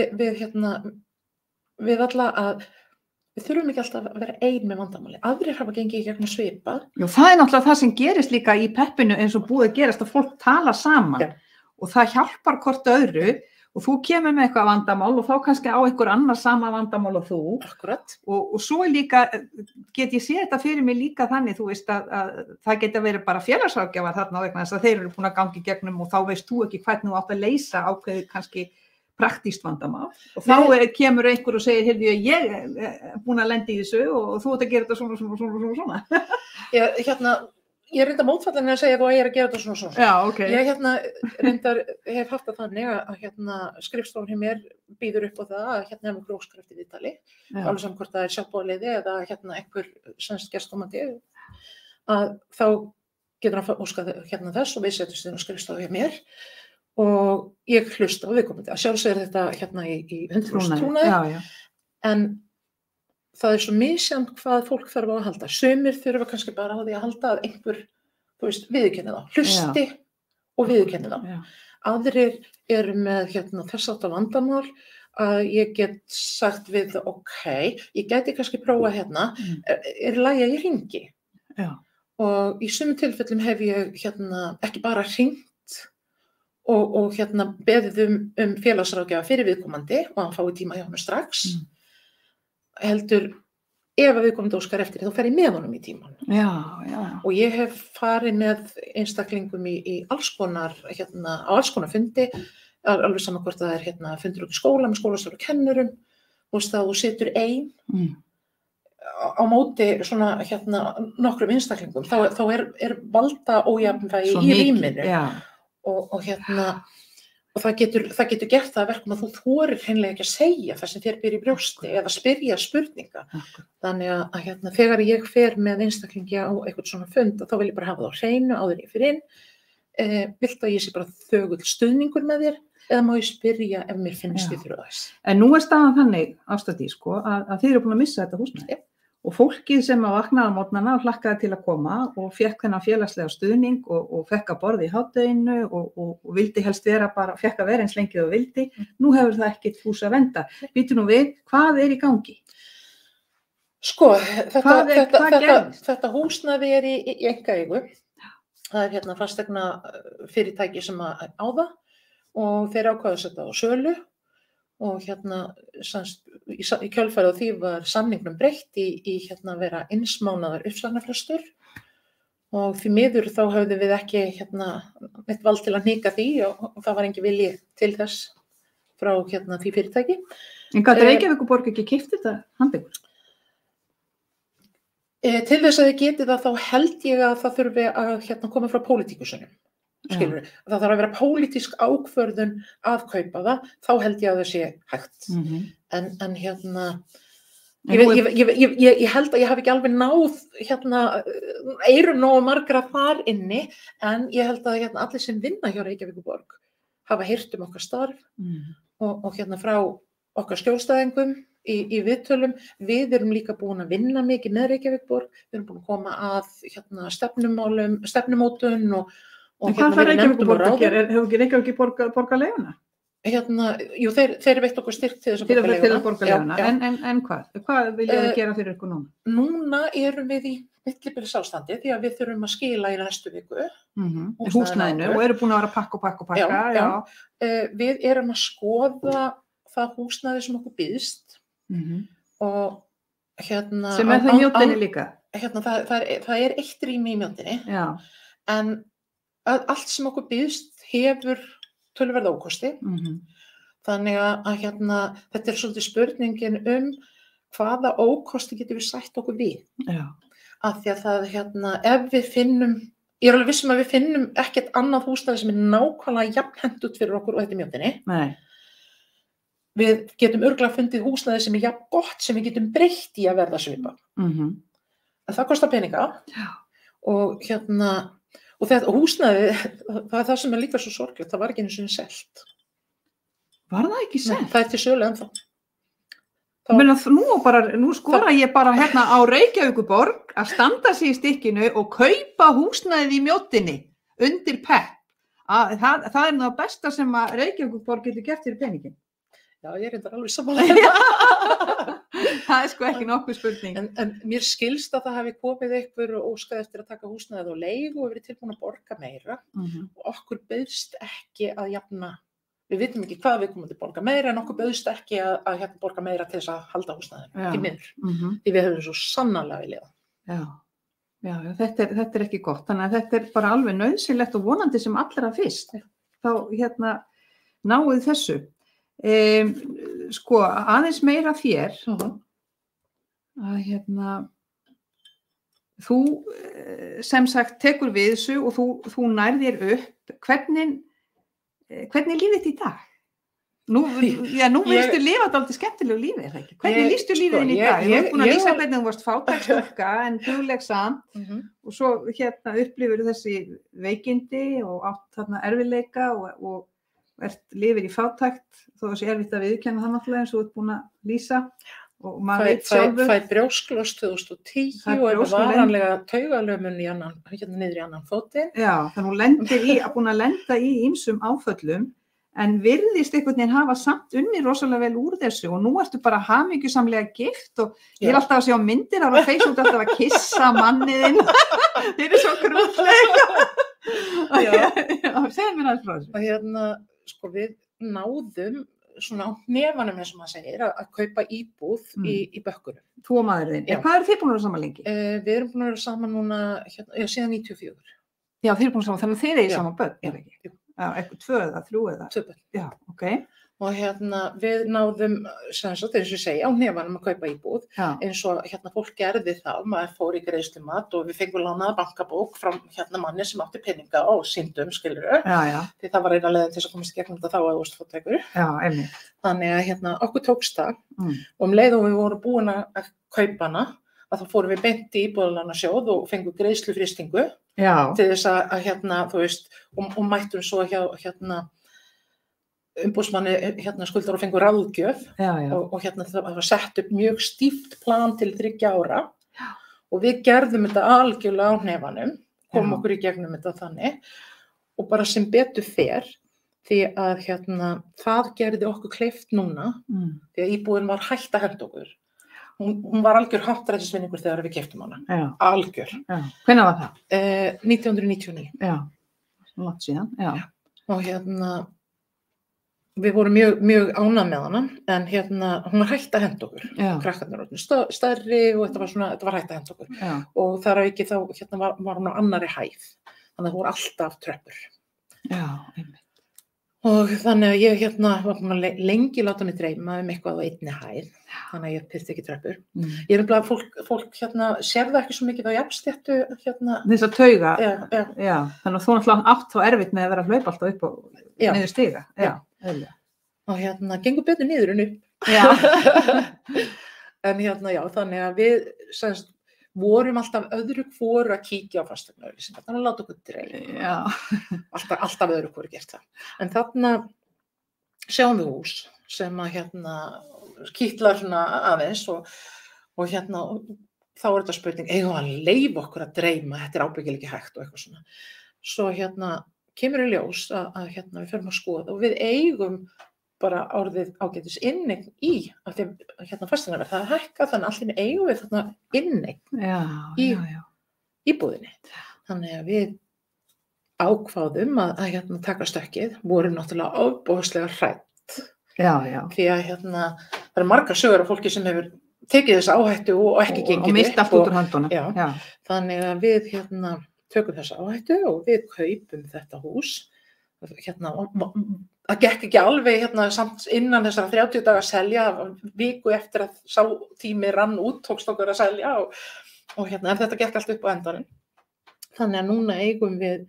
við alla að við þurfum ekki alltaf að vera ein með vandamáli. Aðrir hafa gengið í gegnum svipað. Já, það er náttúrulega það sem gerist líka í peppinu eins og búið gerast að fólk tala saman og það hjálpar hvort öðru og þú kemur með eitthvað vandamál og þá kannski á einhver annar sama vandamál og þú. Akkurat. Og svo líka, get ég séð þetta fyrir mig líka þannig, þú veist að það geta verið bara félagsráðgjafar þarna vegna þess að þeir eru búin að gangi gegnum og þá veist þú ekki hvernig þú átt að leysa ákveðið kannski praktískt vandamál. Og þá kemur einhver og segir, heyrðu, ég er búin að lenda í þessu og þú ert að gera þetta svona. Ég reyndar mótfallin að segja að þú eigir að gera þetta svona. Já, ok. Ég reyndar hef haft það þannig að skrifstofan hjá mér býður upp á það að hef nokkur óskar eftir viðtali, alveg saman hvort það er sjálfboðaliði eða einhver semst gestómandi, að þá getur hann óskað þess og við setjumst inn á skrifstofu hjá mér og ég hlusta á viðkomandi. Að sjálfsögðu þetta í 100% trúnaði, en það er svo misjafnt hvað fólk þarf á að halda. Sumir þurfa kannski bara á því að halda að einhver, viðurkenni þá. Hlusti og viðurkenni þá. Aðrir eru með þess átta vandamál að ég get sagt við, ég gæti kannski prófa er lagi að ég hringi. Og í sumum tilfellum hef ég ekki bara hringt og beðið félagsráðgjafa fyrir viðkomandi og hann fái tíma hjá honum strax. Heldur, ef að viðkomandi óskar eftir þá fer ég með honum í tíman. Og ég hef farið með einstaklingum í alls konar, á alls konar fundi, alveg saman hvort það er fundur út í skóla með skólastjóra og kennurum, þá þú situr ein á móti svona nokkrum einstaklingum, þá er valda ójafnvægi í rýminu. Og það getur gert það að verkum að þú þorir hreinlega ekki að segja það sem þér býr í brjósti eða spyrja spurninga. Þannig að þegar ég fer með einstaklingi á eitthvað svona fund, þá vil ég bara hafa það á hreinu áður ég fer inn. Viltu að ég sé bara þögull stuðningur með þér eða má ég spyrja ef mér finnst ég þurfa þess? En nú er staðan þannig, Ástadís, að þið eru búin að missa þetta húsnæði. Og fólkið sem vaknaði á morgnana og hlakkaði til að koma og fekk þennan félagslega stuðning og fekk að borða í hádeginu og vildi helst fekk að vera eins lengi og vildi, nú hefur það ekkert fús að venda. Býtu nú við, hvað er í gangi? Sko, þetta húsnæði er í einkaeigu. Það er fasteigna fyrirtæki sem á það og þeir ákváðu að setja á sölu. Og í kjölfarið á því var samningnum breytt í að vera einsmánaðar uppsagnarfrestur og því miður þá höfðum við ekki neitt vald til að hnika því og það var engin vilji til þess frá því fyrirtæki. En hvað er Reykjavíkurborg ekki keypt þetta handbyggur? Til þess að þið getið það þá held ég að það þurfi að koma frá pólitíkusunum. Skilur, það þarf að vera pólitísk ákvörðun að kaupa það, þá held ég að það sé hægt. En ég held að ég hafi ekki alveg náð eyrun nógu margra þar inni, en ég held að allir sem vinna hjá Reykjavíkurborg hafa heyrt okkar starf og frá okkar skjólstæðingum í viðtölum. Við erum líka búin að vinna mikið með Reykjavíkurborg, við erum búin að koma að stefnumótun En hvað fær Reykjavíkurborg að gera? Hefur ekki Reykjavíkurborg borgað leiguna? Jú, þeir veitt okkur styrk til þess að borga leiguna. En hvað? Hvað viljið þið gera fyrir ykkur núna? Núna erum við í millibilsástandi því að við þurfum að skila í næstu viku. Húsnæðinu og eru búin að vera að pakka. Við erum að skoða það húsnæði sem okkur býðst og sem er það í Mjóddinni líka? Það er eitt rými í Mjóddinni, en allt sem okkur býðst hefur töluverð ókosti. Þannig að þetta er svolítið spurningin hvaða ókosti getum við sætt okkur við. Af því að það, ef við finnum, ég er alveg viss að við finnum ekkert annað húsnæði sem er nákvæmlega jafnhentugt fyrir okkur og þetta í Mjóddinni. Við getum örugglega fundið húsnæði sem er jafn gott sem við getum breytt í að verða svipað. En það kostar peninga og þetta húsnæði, það er það sem er líka svo sorglegt, það var ekki einu sinni selt. Var það ekki selt? Nei, það er til sölu ennþá. Nú skora ég bara á Reykjavíkurborg að standa sig í stykkinu og kaupa húsnæðið í Mjóddinni undir pepp. Það er það besta sem að Reykjavíkurborg getur gert fyrir peningin. Já, ég er reyndar alveg sammála. Það er sko ekki nokkuð spurning. En mér skilst að það hafi komið einhver og óskað eftir að taka húsnæðið á leigu og verið tilbúin að borga meira og okkur bauðst ekki að jafna við vitum ekki hvað við komum til borga meira en okkur bauðst ekki að hérna borga meira til þess að halda húsnæðinu, ekki miður. Því við höfum svo sannarlega viljað. Já, þetta ekki gott, þannig að þetta bara alveg nauðsynlegt og vonandi sem allra fyrst. Þá hérna náið þessu. Sko, aðeins meira þér, að hérna, þú sem sagt tekur við þessu og þú nærðir upp, hvernig lífið þitt í dag? Nú viltu lifa dálítið skemmtilegu lífi, er það ekki? Hvernig lístu lífið þín í dag? Þú ert búin að lýsa hvernig þú varst fátæk stúlka en dugleg samt og svo hérna upplifir þessi veikindi og átt þarna erfiðleika og lifir í fátækt þó þessi erfitt að viðurkenna það náttúrulega eins og þú ert búin að lýsa og maður veit sjálfur. Fæ brjósklos 2010 og er varanlega taugalömun hérna niður í annan fótinn. Já, þannig hún búin að lenda í ýmsum áföllum en virðist einhvern veginn hafa samt unnið rosalega vel úr þessu og nú ertu bara hamingjusamlega gift og ég alltaf að sjá myndir á Facebook alltaf að kissa manniðinn. Þeir svo krútlega. Segðu mér alls frá þessu. Og hérna, sko við náðum svona á hnefanum eins og maður segir að kaupa íbúð í Bökkunum. Þú og maðurinn. Hvað eru þið búin að vera saman lengi? Við erum búin að vera saman núna síðan 94. Já, þið eru búin saman, þannig að þið eru saman börn, er ekki? Já, eitthvað 2 eða 3 eða? 2 börn. Já, ok. Og hérna við náðum, sem sagt, eins og ég segi, á hnefanum að kaupa íbúð, eins og hérna fólk gerði það, maður fór í greiðslumat og við fengum lánaða bankabók frá hérna manni sem átti peninga og sýndum, skilurðu. Því það var eina leiðin til að komast í gegnum þetta þá að þú varst fátækur. Já, einmitt. Þannig að hérna okkur tókst það og leið og við vorum búin að kaupa hana, að þá fórum við beint í íbúðalánasjóð og fengum greiðslufrystingu til þess að hérna, þú veist, og mættum svo hjá hérna umboðsmanni hérna skuldar og fengur ráðgjöf og hérna það var sett upp mjög stíft plan til 3 ára og við gerðum þetta algjörlega á hnefanum, komum okkur í gegnum þetta þannig og bara sem betur fer því að hérna það gerði okkur kleift núna því að íbúðin var hætt að henda okkur. Hún var algjör happdrættisvinningur þegar við keyptum hana. Algjör. Hvenær var það? 1999. Já, langt síðan. Og hérna við vorum mjög ánægð með hana, en hérna hún var hætt að henda okkur. Krakkarnir orðnir stærri og þetta var hætt að henda okkur. Og þar að ekki þá hérna var hún á annarri hæð. Þannig að það voru alltaf tröppur. Já, einmitt. Og þannig að ég hérna var búin að lengi láta mig dreyma eitthvað á einni hæð. Þannig að ég þyrfti ekki tröppur. Ég er nefnilega að fólk hérna sér það ekki svo mikið á jafnstéttu hérna. Þess að tauga. Já. Þannig að þú náttúrulega átt þá erfitt með að vera að hlaupa alltaf upp og niður stiga. Já. Og hérna gengur betur niður en upp. En hérna já, þannig að við semst vorum alltaf öðru hvoru að kíkja á fasteignaauglýsingar, þannig að láta okkur dreyma. Alltaf öðru hvoru gert það. En þarna sjáum við hús sem að hérna kitlar svona aðeins og hérna þá er þetta spurning, eigum við að leyfa okkur að dreyma, þetta er ábyggilega ekki hægt og eitthvað svona. Svo hérna kemur í ljós að hérna við förum að skoða og við eigum bara orðið ágætis inneign í af því að hérna fasteignaverð það hækka þannig að allir eigum við þarna inneign í íbúðinni. Þannig að við ákváðum að hérna taka stökkið, vorum náttúrulega ofboðslega hrædd. Því að hérna það eru margar sögur af fólki sem hefur tekið þessa áhættu og ekki gengið og mist allt út úr höndunum. Þannig að við hérna tökum þessa áhættu og við kaupum þetta hús. Hérna það gekk ekki alveg hérna samt innan þessara 30 daga að selja, viku eftir að sá tími rann út, tókst okkur að selja og hérna en þetta gekk allt upp á endanum. Þannig að núna eigum við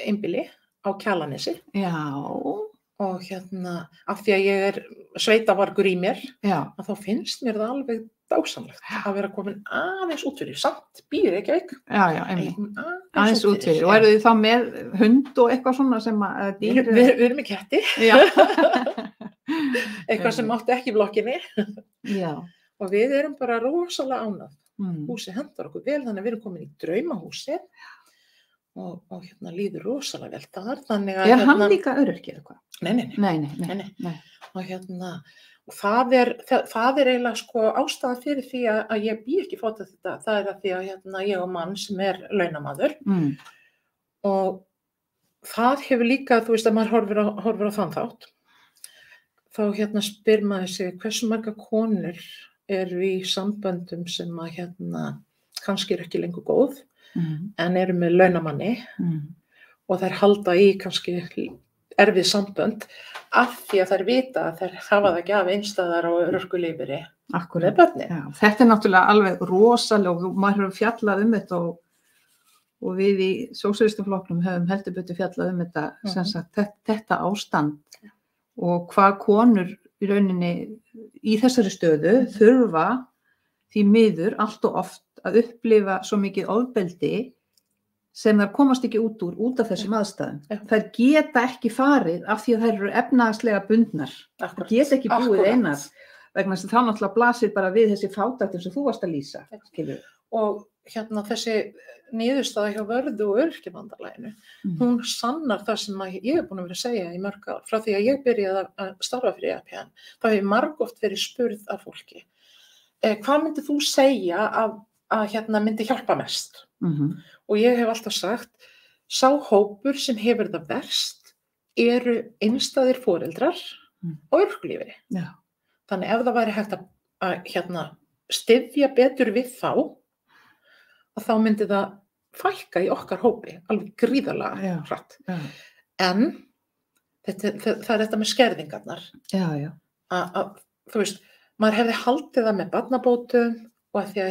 einbýli á Kjalarnesi. Og hérna af því að ég er sveitavargur í mér, að þá finnst mér það alveg dásamlegt að vera komin aðeins út fyrir, samt býr ekki ekki. Aðeins út fyrir. Og eru þið þá með hund og eitthvað svona sem að dýr? Við erum með ketti. Eitthvað sem átti ekki í blokkinni. Og við erum bara rosalega ánægð. Húsið hendar okkur vel, þannig að við erum komin í draumahúsið og hérna líður rosalega vel þar. Þannig að hann líka öryrki eða hvað? Nei. Og hérna og það er eiginlega sko ástæða fyrir því að ég bý ekki fátækt þetta, það er að því að hérna ég og mann sem er launamaður og það hefur líka, þú veist að maður horfir á þann þátt, þá spyr maður sig hversu margar konur eru í samböndum sem að kannski eru ekki lengur góð en eru með launamanni og þær halda í kannski erfið sambönd af því að þær vita að þær hafa það ekki af einstæðar og örorkulífeyri með börnin. Já, þetta náttúrulega alveg rosalega og maður hefur fjallað þetta og við í sósíalistaflokknum höfum heldur betur fjallað þetta, sem sagt, þetta ástand og hvað konur í rauninni í þessari stöðu þurfa því miður allt og oft að upplifa svo mikið ofbeldi sem þær komast ekki út af þessum aðstæðum. Þær geta ekki farið af því að þær eru efnahagslega bundnar. Þær geta ekki búið einar vegna þess að þá náttúrulega blasir bara við þessi fátæktin sem þú varst að lýsa. Skilur. Og þessi niðurstaða hjá Vörðu og Öryrkjabandalaginu, hún sannar það sem ég búin að vera að segja í mörg ár. Frá því að ég byrjaði að starfa fyrir EAPN, þá hefur margoft verið spurð af fólki. Hvað myndið þú segja að myndi hjálpa mest? Og ég hef alltaf sagt, sá hópur sem hefur það verst eru einstæðir foreldrar og örorkulífeyri. Þannig ef það væri hægt að styðja betur við að þá myndi það fækka í okkar hópi, alveg gríðarlega hratt. En það er þetta með skerðingarnar. Þú veist, maður hefði haldið það með barnabótum og að því að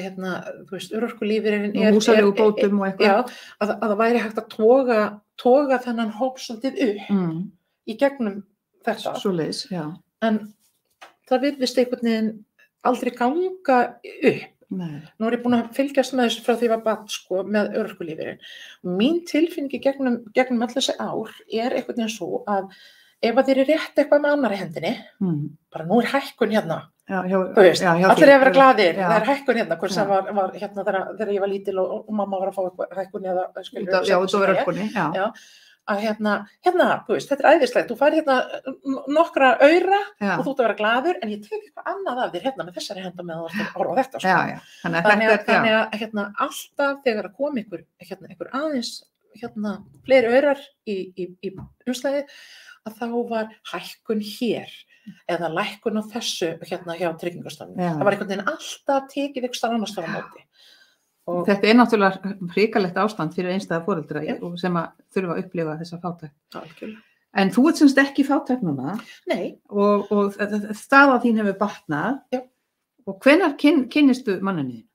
þú veist, örorkulífeyrinn húsaleigubótum og eitthvað. Að það væri hægt að toga þennan hóp svolítið upp í gegnum þetta. Svoleiðis, já. En það virðist einhvern veginn aldrei ganga upp. Nei. Nú er ég búin að fylgjast með þessu frá því ég var barn með örorkulífeyrinn. Mín tilfinningi gegnum öll þessi ár er einhvern veginn svo að ef að þér er rétt eitthvað með annarri hendinni, bara nú er hækkun þú veist, allir að vera glaðir, það er hækkun hvort sem var þegar ég var lítil og mamma var að fá hækkun eða þú veist, þetta er æðislegt, þú fær nokkra aura og þú ert að vera glaður, en ég tek eitthvað annað af þér með þessari henda með að horfa á þetta. Þannig að alltaf þegar að koma einhver aðeins fleiri aurar í umslagið, að þá var hækkun hér eða lækkun á þessu hjá Tryggingastofnun. Það var einhvern veginn alltaf tekið einhvers staðar annars staðar á móti. Þetta er náttúrulega hrikalegt ástand fyrir einstæða foreldra sem að þurfa að upplifa þessa fátækt. En þú ert semst ekki fátækt núna. Nei. Og staða þín hefur batnað. Já. Og hvenær kynnistu manninn þín?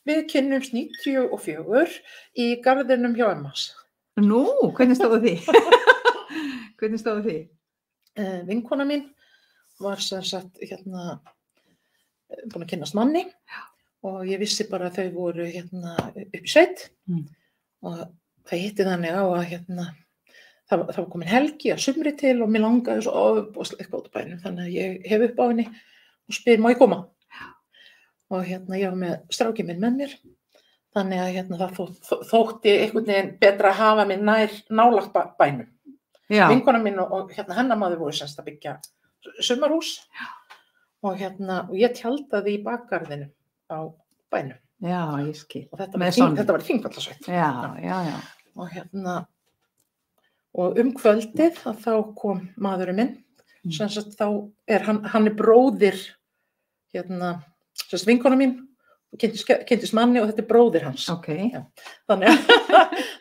Við kynnumst 94 í garðinum hjá Emmas. Nú, hvernig stóðu því? Hvernig stóðu því? Vinkona mín var sem sagt búin að kynnast manni og ég vissi bara að þau voru upp í sveit og það hitti þannig á að það var komin helgi að sumri til og mér langaði svo ofboðslega eitthvað út á bænum, þannig að ég hef upp á henni og spyr má ég koma? Og ég var með strákinn minn með mér, þannig að það þótti einhvern veginn betra að hafa mig nálægt bænum. Vinkona mín og hennar maður voru semst að byggja sumarhús og ég tjaldaði í bakgarðinu á bænum. Já, ég skil. Og þetta var Þingvallasveit. Já. Og kvöldið að þá kom maðurinn minn, sem sagt þá er hann er bróðir vinkona mín, kynntist manni og þetta er bróðir hans. Þannig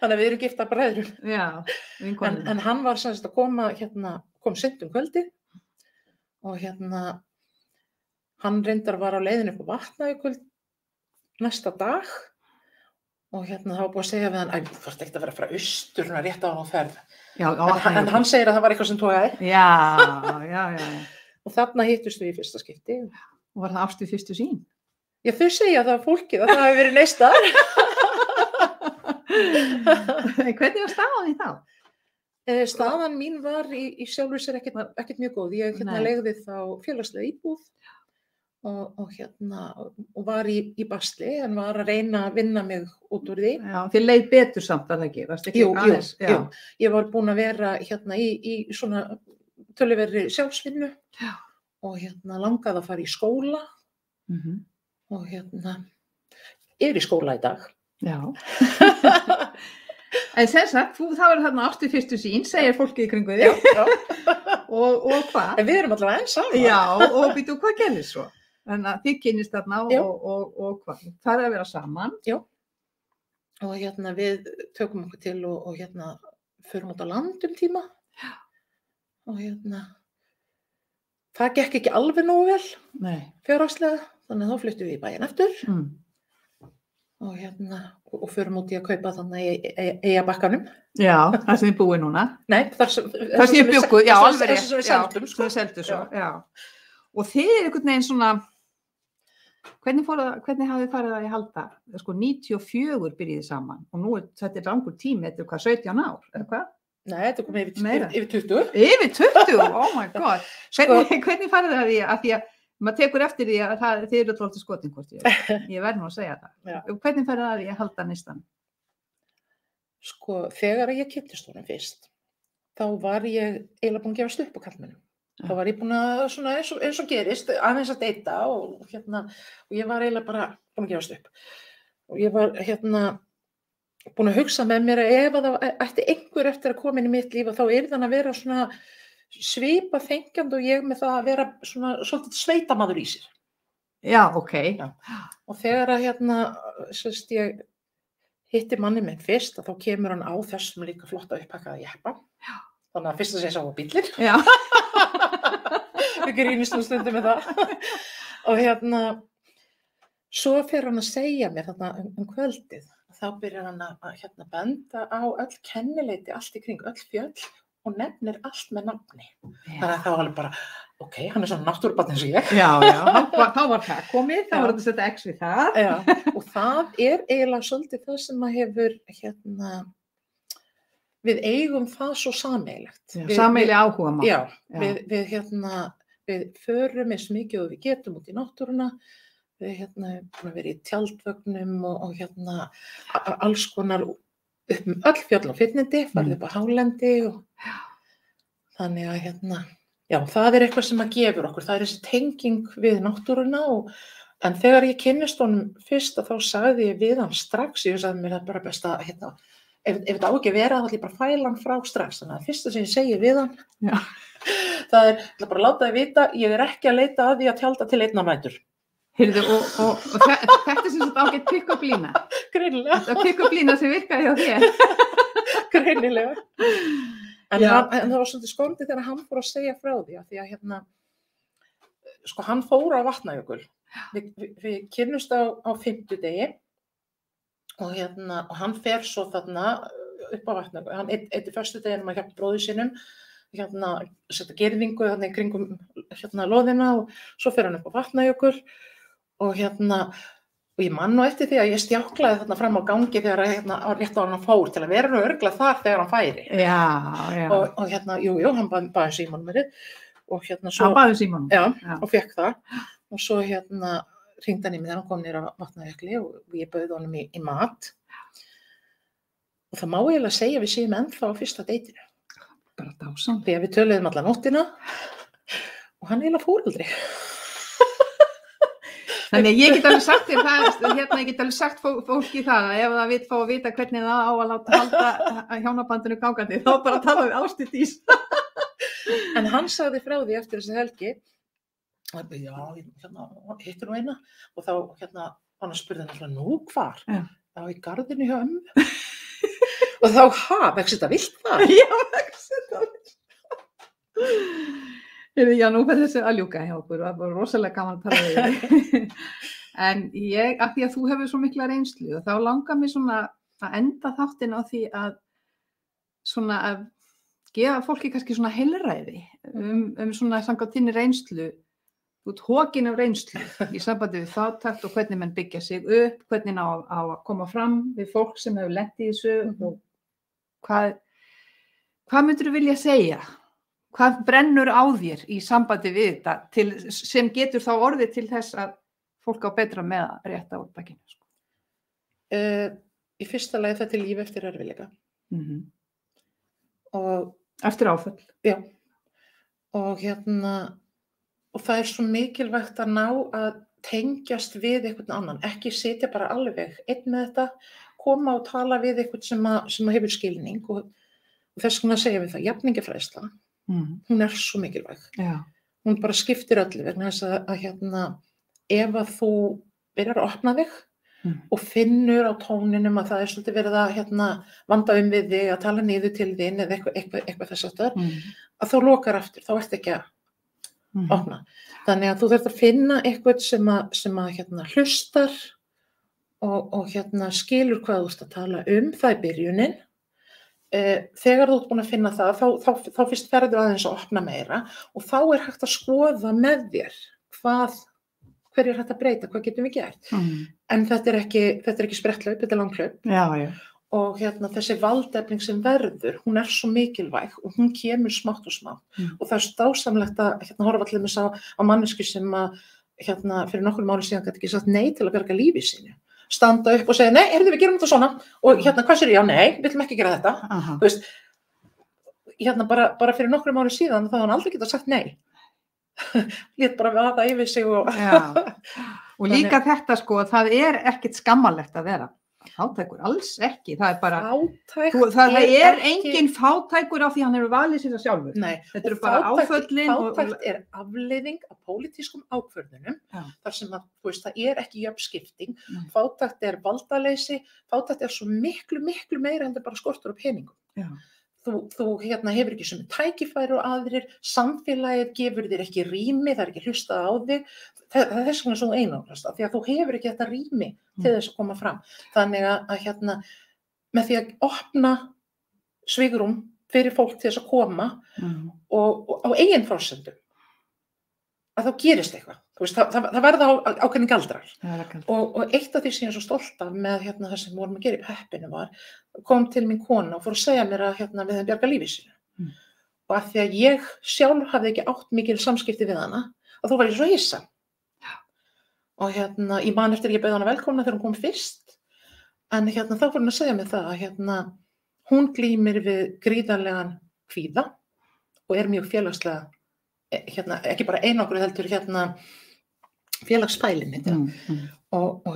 að við erum giftar bræðrum. En hann var sem sagt að kom seint kvöldið og hann reyndar var á leiðinu upp á Vatnajökul næsta dag og það var búið að segja við hann, þú þarft ekkert að vera frá austur rétt á hann á ferð. En hann segir að það var eitthvað sem togaði. Já. Og þarna hittust við í fyrsta skipti. Og var það ást við fyrstu sýn? Já, þau segja það fólkið að það hefur verið neistar. Hvernig var staðan í þá? Staðan mín var í sjálfur sér ekkert mjög góð. Ég leigði þá félagslega íbúð og var í basli en var að reyna að vinna mig út úr því. Já, þið leið betur samt að það ekki, varst ekki aðeins? Jú. Ég var búin að vera í svona töluverðri sjálfsvinnu og langaði að fara í skóla og er í skóla í dag. Já. En sem sagt, það verður þarna ást við fyrstu sín, segir fólkið í kringu þig. Já. og hvað? En við erum allavega enn saman. Já, og býtu, hvað gerðist svo? Þannig að þið kynnist þarna Já. og hvað? Það er að vera saman. Já. Og við tökum okkur til og förum út á land tíma. Já. Og það gekk ekki alveg nógu vel. Nei. Fjárhagslega, þannig að þá fluttum við í bæinn eftir. Og förum út í að kaupa þannig í Eyjabakkanum. Já, það sem þið búið núna. Nei, það sem þið bjugguð, já, alveg rétt. Það sem við seldum, sko. Sem við seldum svo, já. Og þið einhvern veginn svona, hvernig hafið þið farið að ég halda? Sko 94 byrjiði saman og nú þetta langur tími, þetta hvað, 17 ár, eða hvað? Nei, þetta kom yfir 20. Yfir 20? Oh my god. Hvernig farið það að því að maður tekur eftir því að þið eru alltaf skotin hvort ég verð nú að segja það. Já. Hvernig farið það að ég halda neistan? Sko, þegar ég kynntist honum fyrst, þá var ég eiginlega búin að gefast upp á kallmennum. Þá var ég búin að, svona eins og gerist, aðeins að deyta og ég var eiginlega bara búin að gefast upp. Og ég var búin að hugsa með mér að ef það ætti einhver eftir að koma inn í mitt líf og þá þann að vera svona svipa þengjandi og ég með það að vera svona svolítið sveitamaður í sér. Já, ok. Já. Og þegar að ég hitti manni minn fyrst og þá kemur hann á þessum líka flotta upphakkaða jeppa. Já. Þannig að fyrst að segja sá á bíllinn. Já. Við grínumst stundum með það. Og svo fer hann að segja mér þarna kvöldið. Þá byrjar hann að benda á öll kennileiti, allt í kring, öll fjöll og nefnir allt með nafni. Já. Þannig að þá var alveg bara, ok, hann er svona náttúrubarn eins og ég. Já, þá var það komið, þá var þetta að setja X við það. Já, og það er eiginlega svolítið það sem að hefur, við eigum það svo sameiginlegt. Sameiginlega áhugamál. Já, við förum eins mikið og við getum út í náttúruna. Við verið í tjaldvögnum og alls konar upp öll fjöll og fyrnindi, farið upp á hálendi og þannig að já, það er eitthvað sem að gefur okkur, það er þessi tenging við náttúruna en þegar ég kynnist honum fyrst þá sagði ég við hann strax, ég sagði mér það bara best að ef þetta á ekki að vera þá ætla ég bara að fæla hann frá strax, þannig að fyrsta sem ég segi við hann það er bara að láta þið vita, ég er ekki að leita að því að tjalda til einn á nætur. Heyrðu, og þetta er sem sagt ágætt pick-up lína. Greinilega. Þetta pick-up lína sem virkaði hjá þér. Greinilega. En það var svolítið skondið þegar hann fór að segja frá því að sko hann fór á Vatnajökul. Við kynnumst á 50 degi og hann fer svo þarna upp á Vatnajökul. Hann eitt fyrstu deginum að hjálpa bróður sínum, setja girðingu í kringum loðina og svo fer hann upp á Vatnajökul. Og ég man nú eftir því að ég stjáklaði þarna fram á gangi þegar rétt á hann fór til að vera nú örugglega þar þegar hann færi. Já. Og hann baði símanúmerið og svo. Hann baði símanúmerið? Já, og fekk það. Og svo hringdi hann í mig þegar hann kom niður á Vatnajökli og ég bauð honum í mat. Og það má eiginlega segja við séum ennþá á fyrsta deytinu. Bara dásamlegt. Því að við töluðum alla nóttina og hann eiginlega fór aldrei. Þannig ég get alveg sagt þér það, ég get alveg sagt fólki það að ef það vill fá að vita hvernig það á að láta halda hjónabandinu gangandi, þá bara tala við Ástu Dís. En hann sagði frá því eftir þessi helgi, já, hittir nú eina, og þá hann spurði hann nú hvar? Já, í garðinu hjá ömmu. Og þá, vex þetta vilt það? Já, vex þetta vilt. Já, nú verður þessi að ljúka hjá okkur, það var rosalega gaman að tala við þig. En af því að þú hefur svo mikla reynslu og þá langar mér svona að enda þáttinn á því að svona að gefa fólki kannski svona heilræði svona samkvæmt þinni reynslu, þú ert hokin af reynslu í sambandi við fátækt og hvernig menn byggja sig upp, hvernig á að koma fram við fólk sem hefur lent í þessu og hvað myndirðu vilja segja? Hvað brennur á þér í sambandi við þetta sem getur þá orðið til þess að fólk á betra með að rétta úr bakinu? Í fyrsta lagi þetta er líf eftir erfiðleika. Og eftir áföll. Já. Og og það er svo mikilvægt að ná að tengjast við einhvern annan, ekki sitja bara alveg einn með þetta, koma og tala við eitthvað sem hefur skilning og þess vegna segjum við það, jafningjafræðsla, hún svo mikilvæg. Já. Hún bara skiptir öllu vegna þess að ef að þú byrjar að opna þig og finnur á tóninum að það svolítið verið að vanda við þig, að tala niður til þín eða eitthvað þess aftur, að þá lokar aftur, þá ert ekki að opna. Þannig að þú þarft að finna eitthvað sem að hlustar og skilur hvað þú ert að tala það er byrjunin. Þegar þú ert búin að finna það, þá fyrst ferður aðeins að opna meira og þá er hægt að skoða með þér hverju er hægt að breyta, hvað getum við gert. En þetta er ekki spretthlaup, þetta er langhlaup. Já. Og þessi valdefling sem verður, hún svo mikilvæg og hún kemur smátt og smátt. Og það dásamlegt að horfa allir með á mannesku sem fyrir nokkrum árum síðan gat ekki sagt nei til að bjarga lífi sínu. Standa upp og segja, nei, við gerum þetta svona og hvað sér ég? Já, nei, við viljum ekki gera þetta. Þú veist, bara fyrir nokkrum árum síðan þá hann aldrei getað sagt nei. Lét bara vaða yfir sig og... Og líka þetta sko, það er ekkert skammalegt að vera fátækur, alls ekki, það er bara það er engin fátækur á því hann hefur valið sér það sjálfur. Nei, þetta eru bara áföllin fátækt afleiðing af pólitískum ákvörðunum, þar sem að það ekki jöfn skipting, fátækt valdaleysi, fátækt svo miklu meira en bara skortur á peningum. Þú hefur ekki sem tækifæri og aðrir, samfélagið gefur þér ekki rými, það ekki hlustað á þig, það er þess vegna svo einangrast, því að þú hefur ekki þetta rými til þess að koma fram. Þannig að með því að opna svigrúm fyrir fólk til þess að koma og á eigin forsendum, að þá gerist eitthvað. Það verða ákveðin galdrar. Og eitt af því sem ég svo stolt af með það sem vorum að gera í peppinu kom til mín kona og fór að segja mér að við höfum bjargað lífi sínu. Og af því að ég sjálf hafði ekki átt mikil samskipti við hana, að þá var ég svo hissa. Og ég man eftir ég bauð hana velkomna þegar hún kom fyrst, en þá fór hún að segja mér það að hún glímir við gríðarlegan kvíða og mjög félagslega, ekki bara einangruð heldur félagsfælin og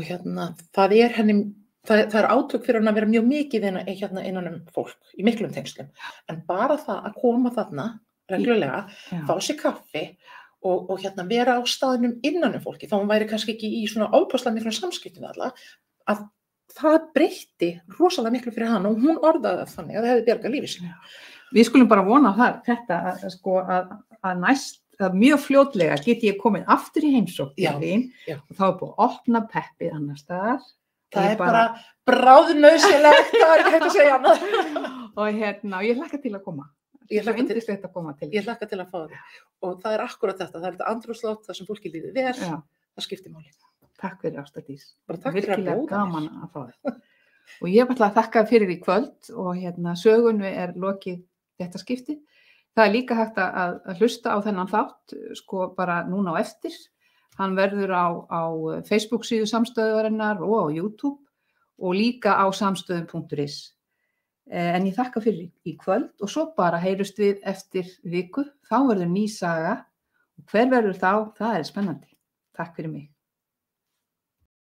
það henni það átök fyrir hann að vera mjög mikið innan fólk í miklum tengslum, en bara það að koma þarna reglulega, fá sér kaffi og vera á staðnum innan fólki, þá hún væri kannski ekki í svona ofboðslega miklum samskiptum við alla, að það breytti rosalega miklu fyrir hann og hún orðaði það þannig að það hefði bjargað lífi sínu. Við skulum bara vona að mjög fljótlega geti ég komið aftur í heimsókn til þín og þá búið að opna peppið annars staðar. Það er bara bráðnauðsynlegt, það ekki hægt að segja annað. Og ég hlakka til að koma. Ég hlakka til að fá þig. Og það er akkurat þetta, það er þetta andrúmsloft, það sem fólki líður vel, það skiptir máli. Takk fyrir Ásta Dís. Virkilega gaman að fá þig. Og ég ætla að þakka fyrir í kvöld og sögunni lokið þetta skipti. Það er líka hægt að hlusta á þennan þátt, sko bara núna á eftir. Hann verður á Facebook síðu samstöðurinnar og á YouTube og líka á samstöðum.is. En ég þakka fyrir í kvöld og svo bara heyrust við eftir viku. Þá verður ný saga og hver verður þá? Það er spennandi. Takk fyrir mig.